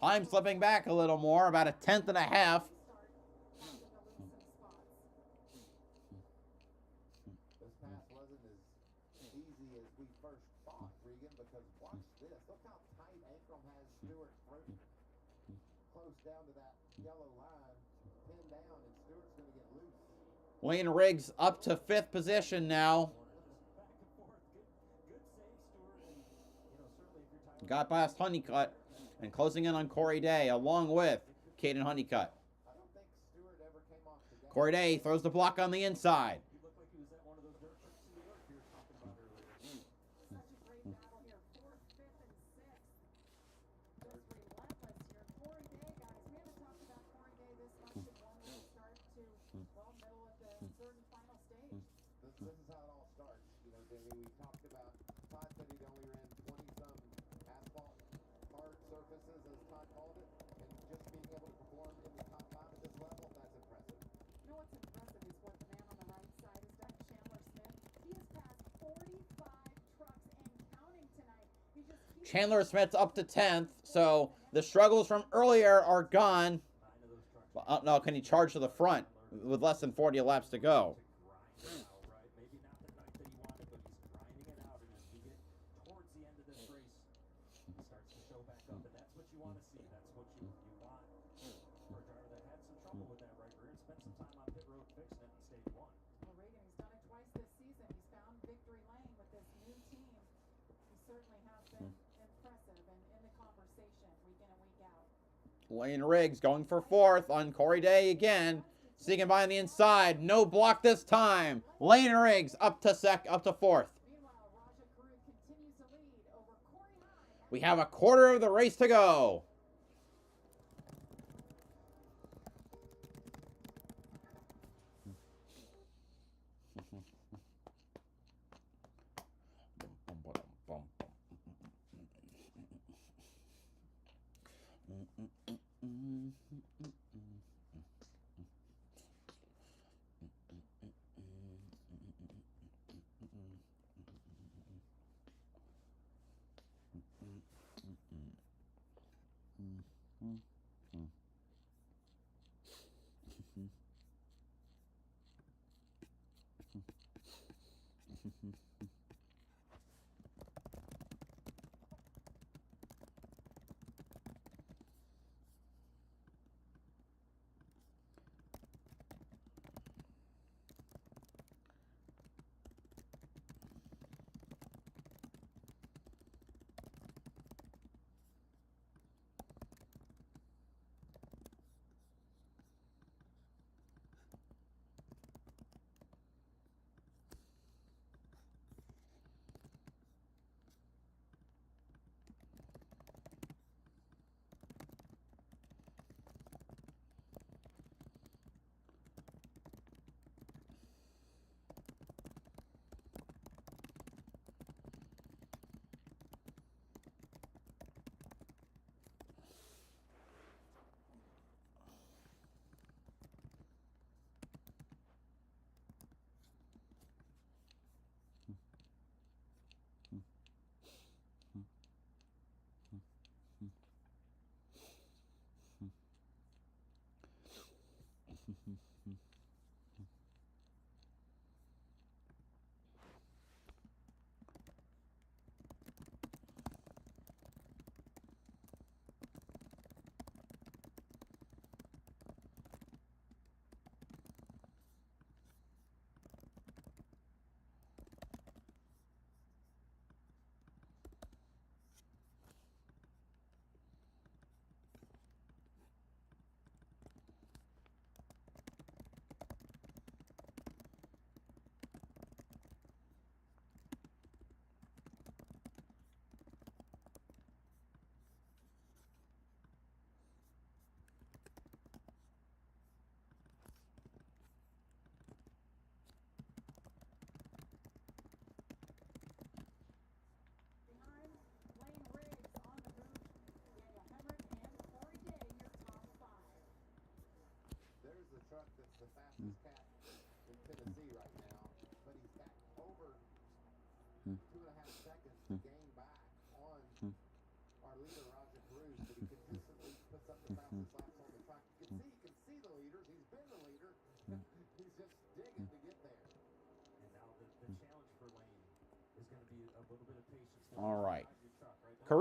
Heim slipping back a little more, about a 1/10 and a half. This pass wasn't as easy as we first thought, Regan, because watch this. Look how tight Ankrum has Stuart close down to that yellow line, pinned down, and Stuart's going to get loose. Lane Riggs up to 5th position now. Got past Honeycutt and closing in on Corey Day along with Caden Honeycutt. Corey Day throws the block on the inside. This is how it all starts. You know, Jamie, we talked about Todd said he'd only ran 20-some asphalt hard surfaces, as Todd called it, and just being able to perform in the top 5 at this level, that's impressive. You know what's impressive is what the man on the right side has done, Chandler Smith. He has passed 45 trucks and counting tonight. Chandler Smith's up to 10th, so the struggles from earlier are gone. No, can he charge to the front with less than 40 laps to go? Lane Riggs going for 4th on Corey Day again. Sneaking by on the inside. No block this time. Lane Riggs up to 4th. We have a quarter of the race to go.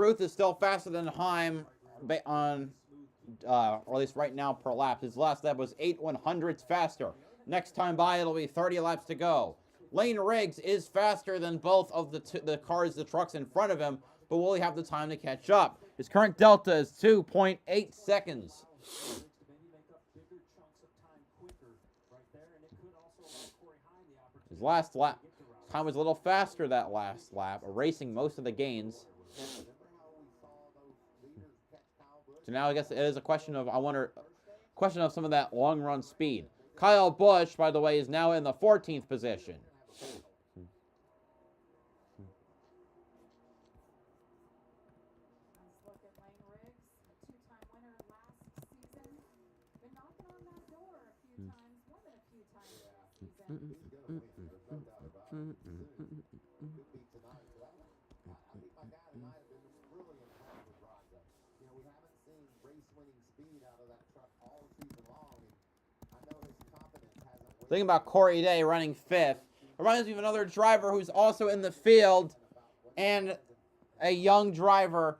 Carruth is still faster than Heim on, or at least right now per lap. His last lap was 8/100ths faster. Next time by, it'll be 30 laps to go. Lane Riggs is faster than both of the trucks in front of him, but will he have the time to catch up? His current delta is 2.8 seconds. His last lap time was a little faster that last lap, erasing most of the gains. So now I guess it is a question of, some of that long run speed. Kyle Busch, by the way, is now in the 14th position. Thinking about Corey Day running 5th. Reminds me of another driver who's also in the field and a young driver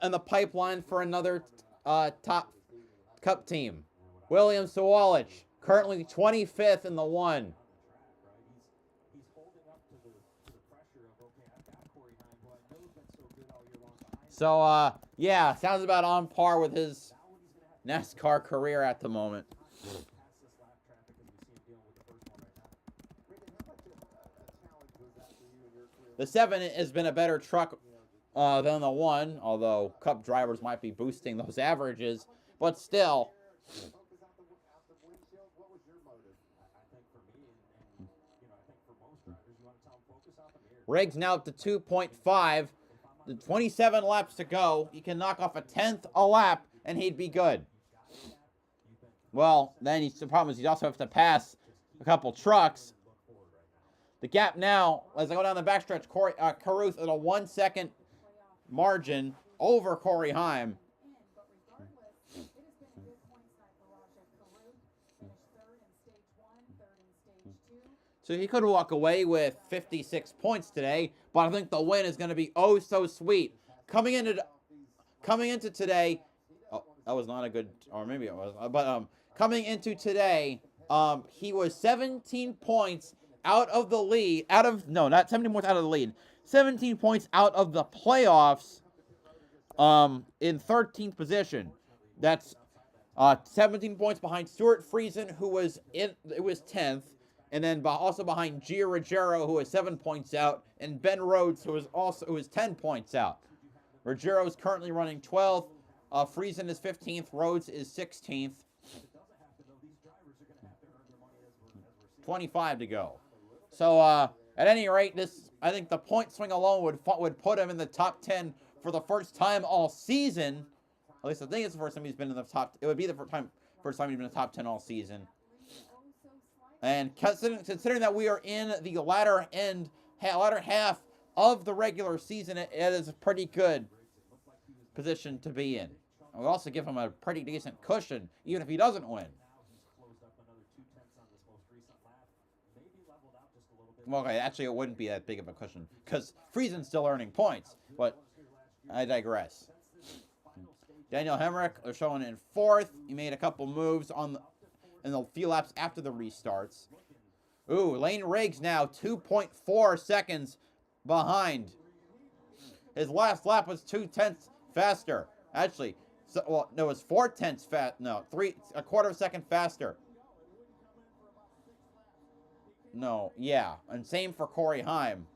in the pipeline for another top cup team. William Sawalich, currently 25th in the 1. So, yeah, sounds about on par with his NASCAR career at the moment. The 7 has been a better truck than the 1, although Cup drivers might be boosting those averages, but still. Riggs now up to 2.5. The 27 laps to go. He can knock off a 10th a lap, and he'd be good. Well, then the problem is he'd also have to pass a couple trucks. The gap now, as I go down the backstretch, Carruth at a 1 second margin over Corey Heim. So he could walk away with 56 points today, but I think the win is going to be oh so sweet. Coming into today, oh, that was not a good, or maybe it was, but coming into today, he was 17 points out of the lead, not 17 points out of the lead, 17 points out of the playoffs, in 13th position. That's 17 points behind Stuart Friesen, who was 10th. And then also behind Gio Ruggiero, who was 7 points out, and Ben Rhodes, who is 10 points out. Ruggiero is currently running 12th. Friesen is 15th. Rhodes is 16th. 25 to go. So at any rate, I think the point swing alone would put him in the top 10 for the first time all season. At least I think it's the first time he's been in the top. It would be the first time he's been in the top 10 all season. And considering that we are in the latter half of the regular season, it is a pretty good position to be in. And we also give him a pretty decent cushion, even if he doesn't win. Well, okay, actually, it wouldn't be that big of a cushion, because Friesen's still earning points, but I digress. Daniel Hemrick are showing in 4th. He made a couple moves in the few laps after the restarts. Ooh, Lane Riggs now 2.4 seconds behind. His last lap was 0.2 faster. Actually, it was 0.4 fast. No, a quarter of a second faster. No, yeah, and same for Corey Heim.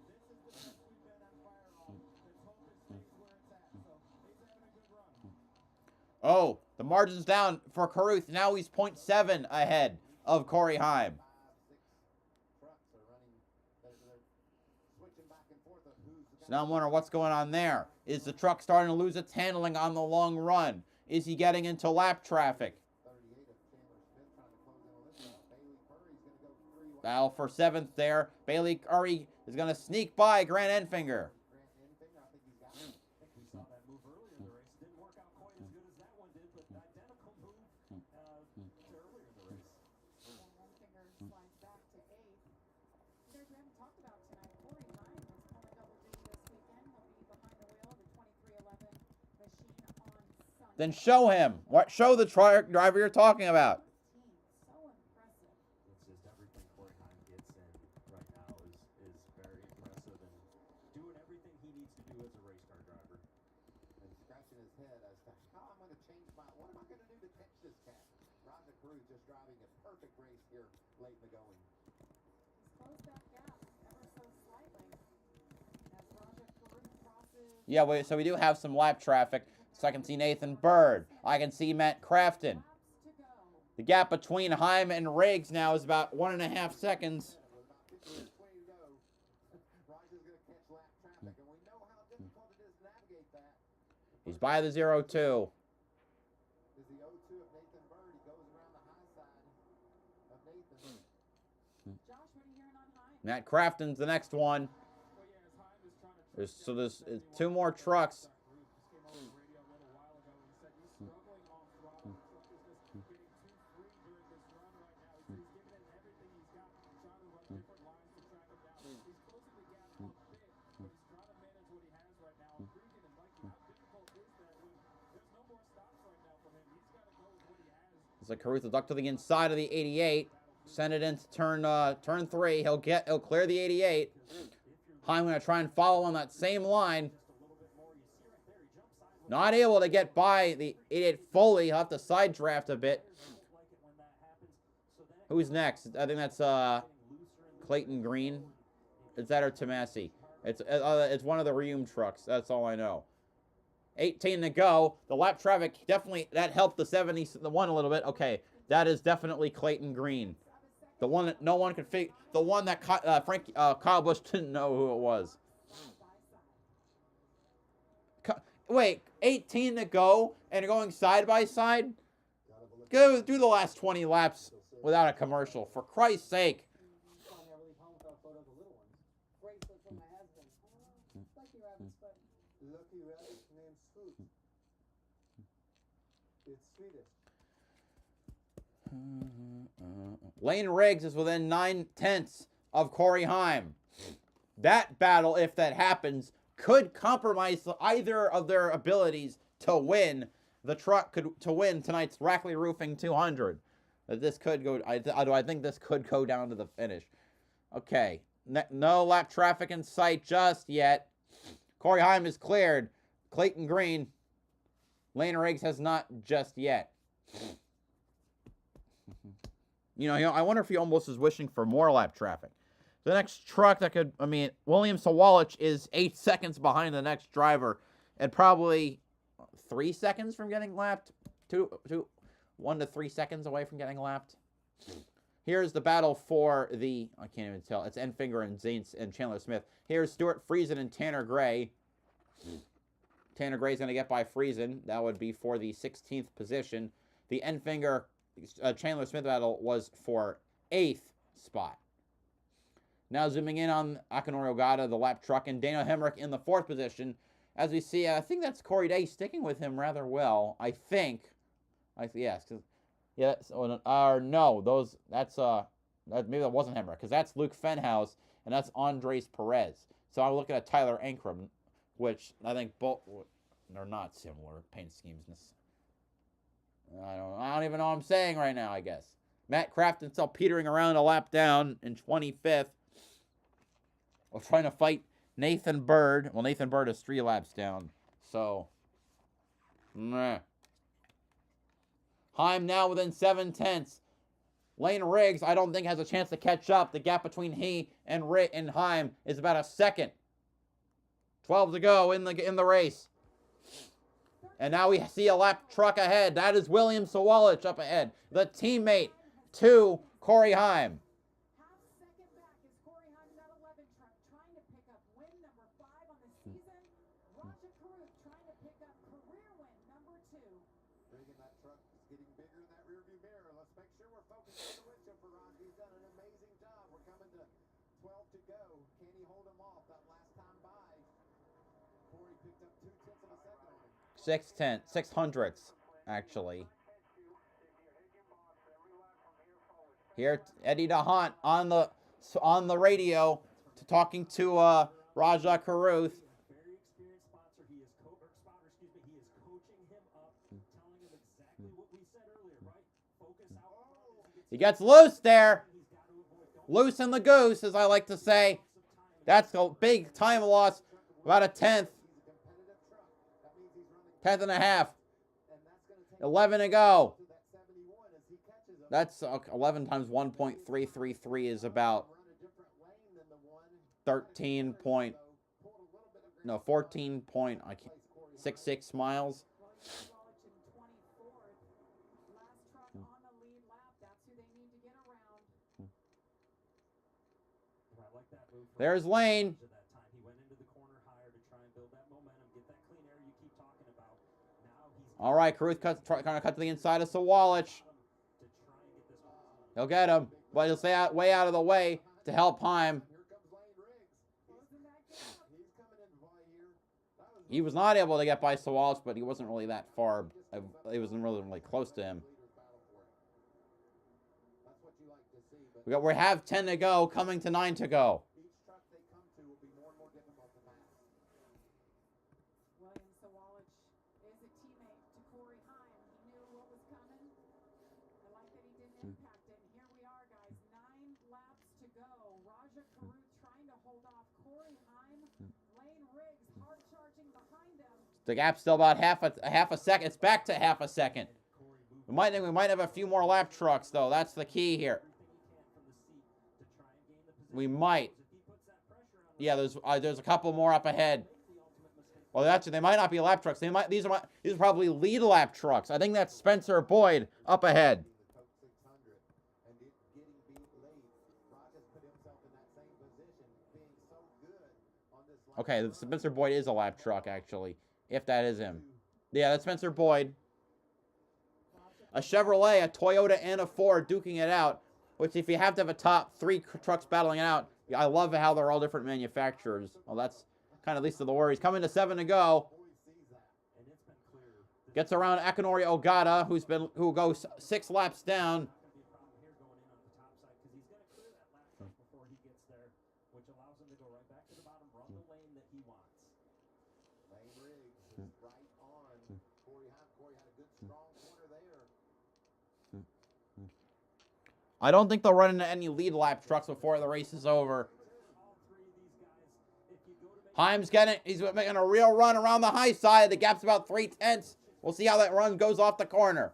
Oh, the margin's down for Carruth. Now he's 0.7 ahead of Corey Heim. So now I'm wondering what's going on there. Is the truck starting to lose its handling on the long run? Is he getting into lap traffic? Battle for 7th there. Bailey Curry is going to sneak by Grant Enfinger. Then show him. What? Show the truck driver you're talking about. It's just everything Corey Heim gets in right now is very impressive and doing everything he needs to do as a race car driver. And scratching his head as to how I'm going to change what am I going to do to catch this cat? Roger Cruz just driving a perfect race here late in the going. He's closed that gap ever so slightly as Roger Cruz crosses. Yeah, so we do have some lap traffic. So I can see Nathan Bird. I can see Matt Crafton. The gap between Heim and Riggs now is about 1.5 seconds. He's by the 0-2. Is the 0-2 of Nathan Bird. He goes around the high side of Nathan. Josh, what are you hearing on Heim? Matt Crafton's the next one. There's 2 more trucks. So Caruth will duck to the inside of the 88. Send it into turn 3. He'll clear the 88. Heim gonna try and follow on that same line. Not able to get by the 88 fully. He'll have to side draft a bit. Who's next? I think that's Clayton Green. Is that or Tomasi? It's one of the Reum trucks. That's all I know. 18 to go. The lap traffic definitely, that helped the 71 a little bit. Okay, that is definitely Clayton Green. The one that no one could figure, the one that Kyle Busch didn't know who it was. Wait, 18 to go and going side by side? Go do the last 20 laps without a commercial, for Christ's sake. Lucky rabbit named Scoot. It's Swedish. Lane Riggs is within 9/10 of Corey Heim. That battle, if that happens, could compromise either of their abilities to win the truck, to win tonight's Rackley Roofing 200. This could go. I think this could go down to the finish. Okay, no lap traffic in sight just yet. Corey Heim is cleared. Clayton Green. Lane Riggs has not just yet. You know, I wonder if he almost is wishing for more lap traffic. The next truck that could, William Sawalich is 8 seconds behind the next driver and probably 3 seconds from getting lapped. 1 to 3 seconds away from getting lapped. Here's the battle for the, I can't even tell, it's Enfinger and Zanes and Chandler Smith. Here's Stuart Friesen and Tanner Gray. Tanner Gray's going to get by Friesen. That would be for the 16th position. The Enfinger Chandler Smith battle was for 8th spot. Now zooming in on Akinori Ogata, the lap truck, and Daniel Hemrick in the 4th position. As we see, I think that's Corey Day sticking with him rather well. I think. Yes. Yes. Or no, maybe that wasn't Hemrick, because that's Luke Fenhouse, and that's Andres Perez. So I'm looking at Tyler Ankrum, which I think both are not similar paint schemes. I don't even know what I'm saying right now, I guess. Matt Crafton still petering around a lap down in 25th. We're trying to fight Nathan Bird. Well, Nathan Bird is 3 laps down. So, meh. Heim now within 7/10. Lane Riggs, I don't think has a chance to catch up. The gap between he and Heim is about a second. 12 to go in the race. And now we see a lap truck ahead. That is William Sawalich up ahead. The teammate to Corey Heim. Half second back is Corey Heim, that 11 truck, trying to pick up win number 5 on the season. Roger Caruth trying to pick up career win number 2. Bringing that truck is getting bigger in that rearview mirror. Let's make sure we're focused on the windshield for Roger. He's done an amazing job. We're coming to 12 to go. Can he hold him off that last time by? Corey picked up 2/10 of a second on him. 6/100ths, actually. Here, Eddie DeHaan on the radio, talking to Raja Caruth. Very experienced sponsor. He is coaching him up to He gets loose there. Loose in the goose, as I like to say. That's a big time loss. About a 10th. 10th and a half. 11 to go. That's 11 times 1.333 is about 14.66 miles. There's Lane. All right, Caruth trying to cut to the inside of Sawalich. He'll get him, but he'll stay way out of the way to help Heim. He was not able to get by Sawalich, but he wasn't really that far. He wasn't really close to him. We have 10 to go, coming to 9 to go. The gap's still about half a second. It's back to half a second. We might have a few more lap trucks though. That's the key here. We might. Yeah, there's a couple more up ahead. Well, actually, they might not be lap trucks. These are probably lead lap trucks. I think that's Spencer Boyd up ahead. Okay, Spencer Boyd is a lap truck actually. If that is him. Yeah, that's Spencer Boyd. A Chevrolet, a Toyota, and a Ford duking it out. Which, if you have to have a top 3 trucks battling it out, I love how they're all different manufacturers. Well, that's kind of least of the worries. Coming to 7 to go. Gets around Akinori Ogata, who goes 6 laps down. I don't think they'll run into any lead lap trucks before the race is over. Heim's he's making a real run around the high side. The gap's about 3/10. We'll see how that run goes off the corner.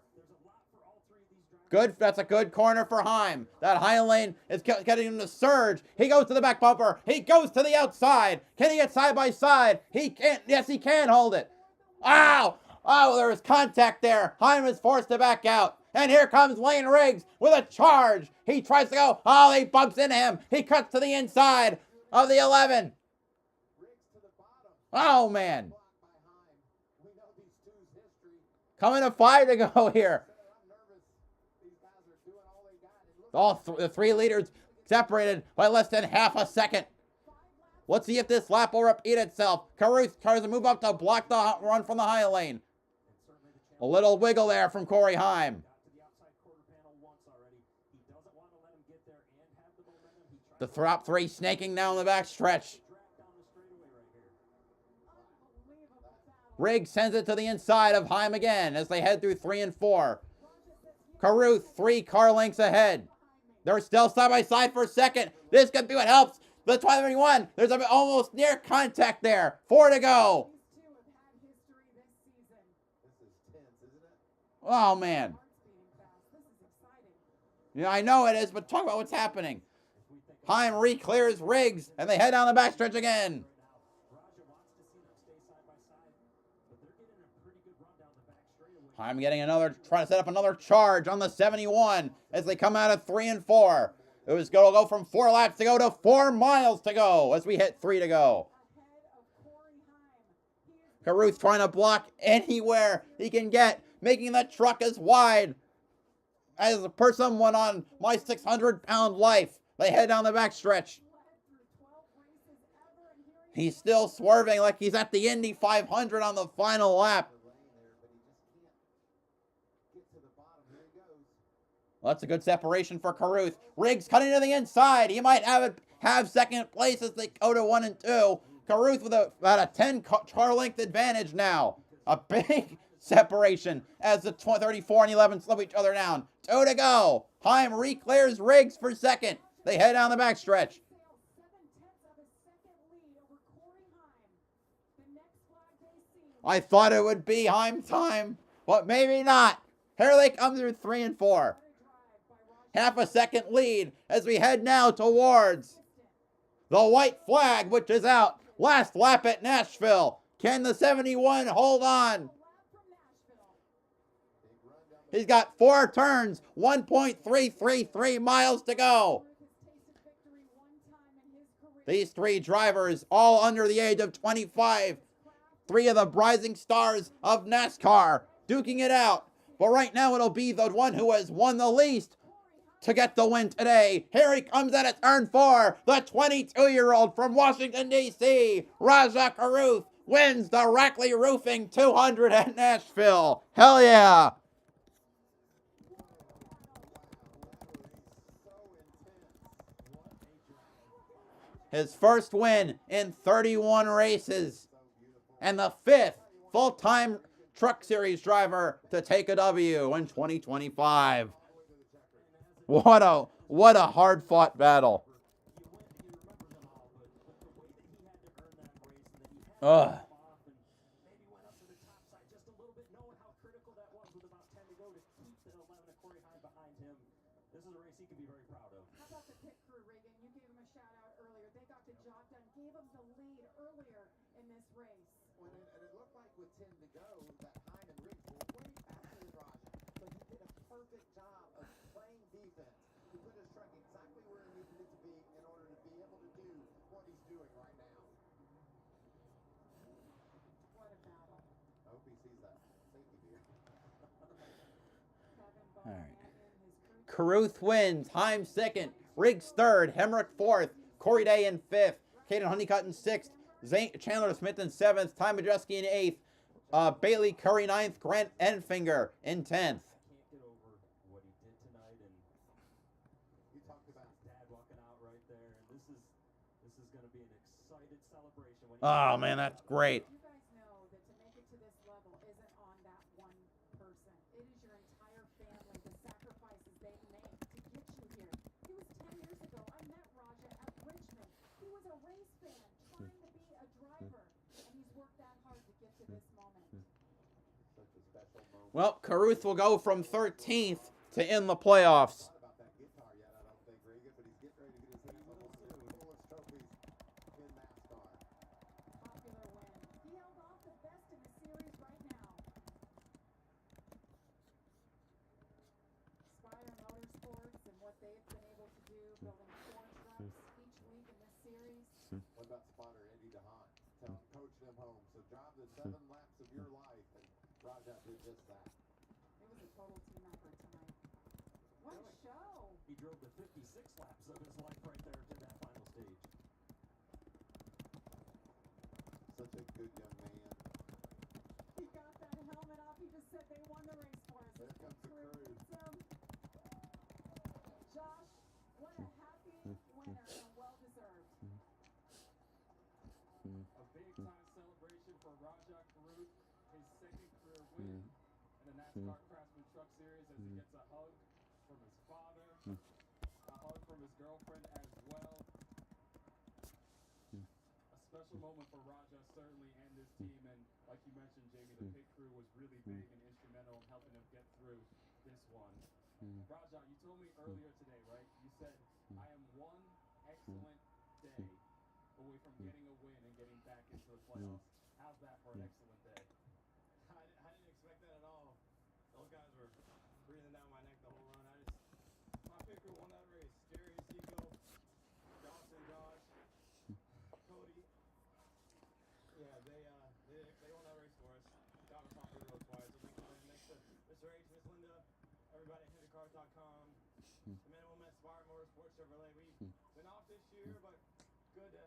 Good, that's a good corner for Heim. That high lane is getting him to surge. He goes to the back bumper. He goes to the outside. Can he get side by side? He can't. Yes, he can hold it. Ow! Oh, there was contact there. Heim is forced to back out. And here comes Lane Riggs with a charge. He tries to go. Oh, he bumps into him. He cuts to the inside of the 11. Oh, man. Coming to 5 to go here. The 3 leaders separated by less than half a second. Let's see if this lap will repeat itself. Caruth tries to move up to block the run from the high lane. A little wiggle there from Corey Heim. The top 3 snaking down the back stretch. Riggs sends it to the inside of Heim again as they head through 3 and 4. Caruth 3 car lengths ahead. They're still side by side for a second. This could be what helps. The 12:31. There's almost near contact there. 4 to go. Oh, man. Yeah, I know it is, but talk about what's happening. Heim re-clears Riggs, and they head down the backstretch again. Heim trying to set up another charge on the 71 as they come out of 3 and 4. It was going to go from 4 laps to go to 4 miles to go as we hit 3 to go. Caruth trying to block anywhere he can get, making the truck as wide as per someone on my 600-pound life. They head down the backstretch. He's still swerving like he's at the Indy 500 on the final lap. Well, that's a good separation for Caruth. Riggs cutting to the inside. He might have second place as they go to 1 and 2. Caruth with about a 10 car length advantage now. A big separation as the 34 and 11 slow each other down. 2 to go. Heim reclears Riggs for second. They head down the backstretch. I thought it would be Heim time, but maybe not. Here they come through 3 and 4. Half a second lead as we head now towards the white flag, which is out. Last lap at Nashville. Can the 71 hold on? He's got 4 turns, 1.333 miles to go. These 3 drivers, all under the age of 25. 3 of the rising stars of NASCAR, duking it out. But right now it'll be the one who has won the least to get the win today. Here he comes at turn 4. The 22-year-old from Washington, D.C., Rajah Caruth, wins the Rackley Roofing 200 at Nashville. Hell yeah. His first win in 31 races. And the 5th full-time Truck Series driver to take a W in 2025. What a hard-fought battle. Ugh. With 10 to go, that Heim and Riggs were way faster than Rajah. So he did a perfect job of playing defense. He put his truck exactly where he needed it to be in order to be able to do what he's doing right now. What a battle. I hope he sees that safety gear. All right. Caruth wins. Heim second. Riggs third. Hemrick fourth. Corey Day in fifth. Caden Honeycutt in sixth. Chandler Smith in 7th, Ty Majeski in 8th, Bailey Curry 9th, Grant Enfinger in 10th. Oh man, that's great. You guys know that to make it to this level isn't on that one person. It is your entire family, the sacrifices they make to get you here. It was 10 years ago. I met Rajah at Richmond. He was a race fan trying to be a driver, and he's worked that hard to get to this moment. Well, Caruth will go from 13th to in the playoffs. What about spotter Eddie DeHaan? Coach them home. So drive the 7 laps of your life, and Rajah did just that. It was a total team effort tonight. What a show! He drove the 56 laps of his life right there to that final stage. Such a good young man. He got that helmet off. He just said they won the race for us. There comes the crew. Josh, what a happy winner and well-deserved. A big-time celebration for Rajah Caruth, his second career win in the NASCAR Craftsman Truck Series as he gets a hug from his father, a hug from his girlfriend as well. A special moment for Rajah, certainly, and this team. And like you mentioned, Jamie, the pit crew was really big and instrumental in helping him get through this one. Rajah, you told me earlier today, right? You said, I am one excellent day away from getting a win and getting back into the playoffs. How's that for an excellent day? I didn't expect that at all. Those guys were breathing down my neck the whole run. My pit crew won that race. Jerry, Seco, Dawson, Josh, Cody. Yeah, they won that race for us. Got us off the road twice. So thanks to Mr. H, Miss Linda, everybody at HenryCars.com, the men and women at Spartan Motorsports Chevrolet. We've been off this year, but good to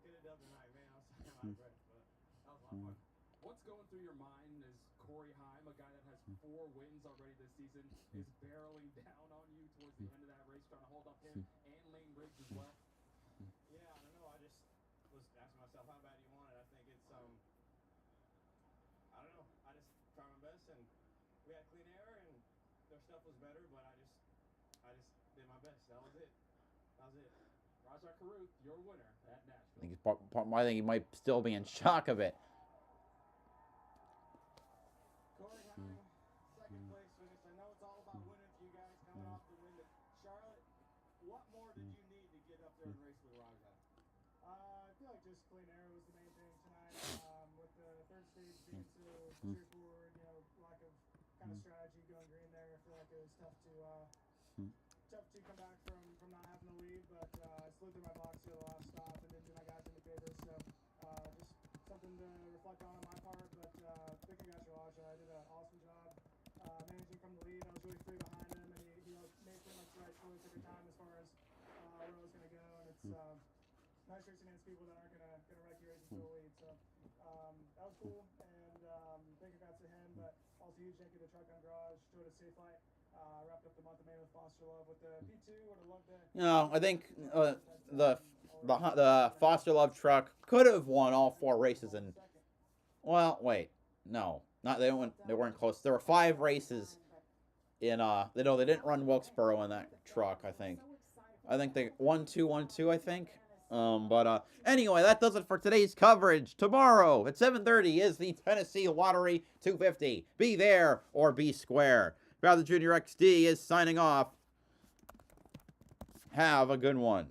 get it done tonight, man. I was out of breath, but that was a lot of fun. What's going through your mind as Corey Heim, a guy that has 4 wins already this season, is barreling down on you towards the end of that race, trying to hold up him and Lane Riggs as well? Yeah, I don't know. I just was asking myself, how bad do you want it? I think it's, I don't know. I just try my best. stuff was better, but I just did my best. That was it. Rajat Caruth, your winner at Nashville. I think he might still be in shock of it. Corey Hine, second place finish. I know it's all about winning for you guys coming off the win at Charlotte. What more did you need to get up there and race with Rajat? I feel like just clean air was the main thing tonight. With the third stage being so straightforward, lack of kind of strategy going green there. I feel like it was tough to come back from not having the lead, but I slid through my box here the last stop and didn't do my guys any favors. So just something to reflect on my part. But big congrats to Rajat. I did an awesome job managing from the lead. I was really free behind him, and he made pretty much the right choice every time as far as where I was going to go. And it's nice racing against people that aren't gonna wreck your races for the lead. So that was cool, and big congrats to him. But also huge thank you to Truck on Garage. Showed a safe light. Wrapped up the month of May with Foster Love with the P2. Would have loved to. No, I think the Foster Love truck could have won all 4 races in. Well, wait, no, not they weren't close. There were 5 races in they didn't run Wilkesboro in that truck. I think they 1-2, 1-2. I think. But anyway, that does it for today's coverage. Tomorrow at 7:30 is the Tennessee Lottery 250. Be there or be square. BowserJrXD is signing off. Have a good one.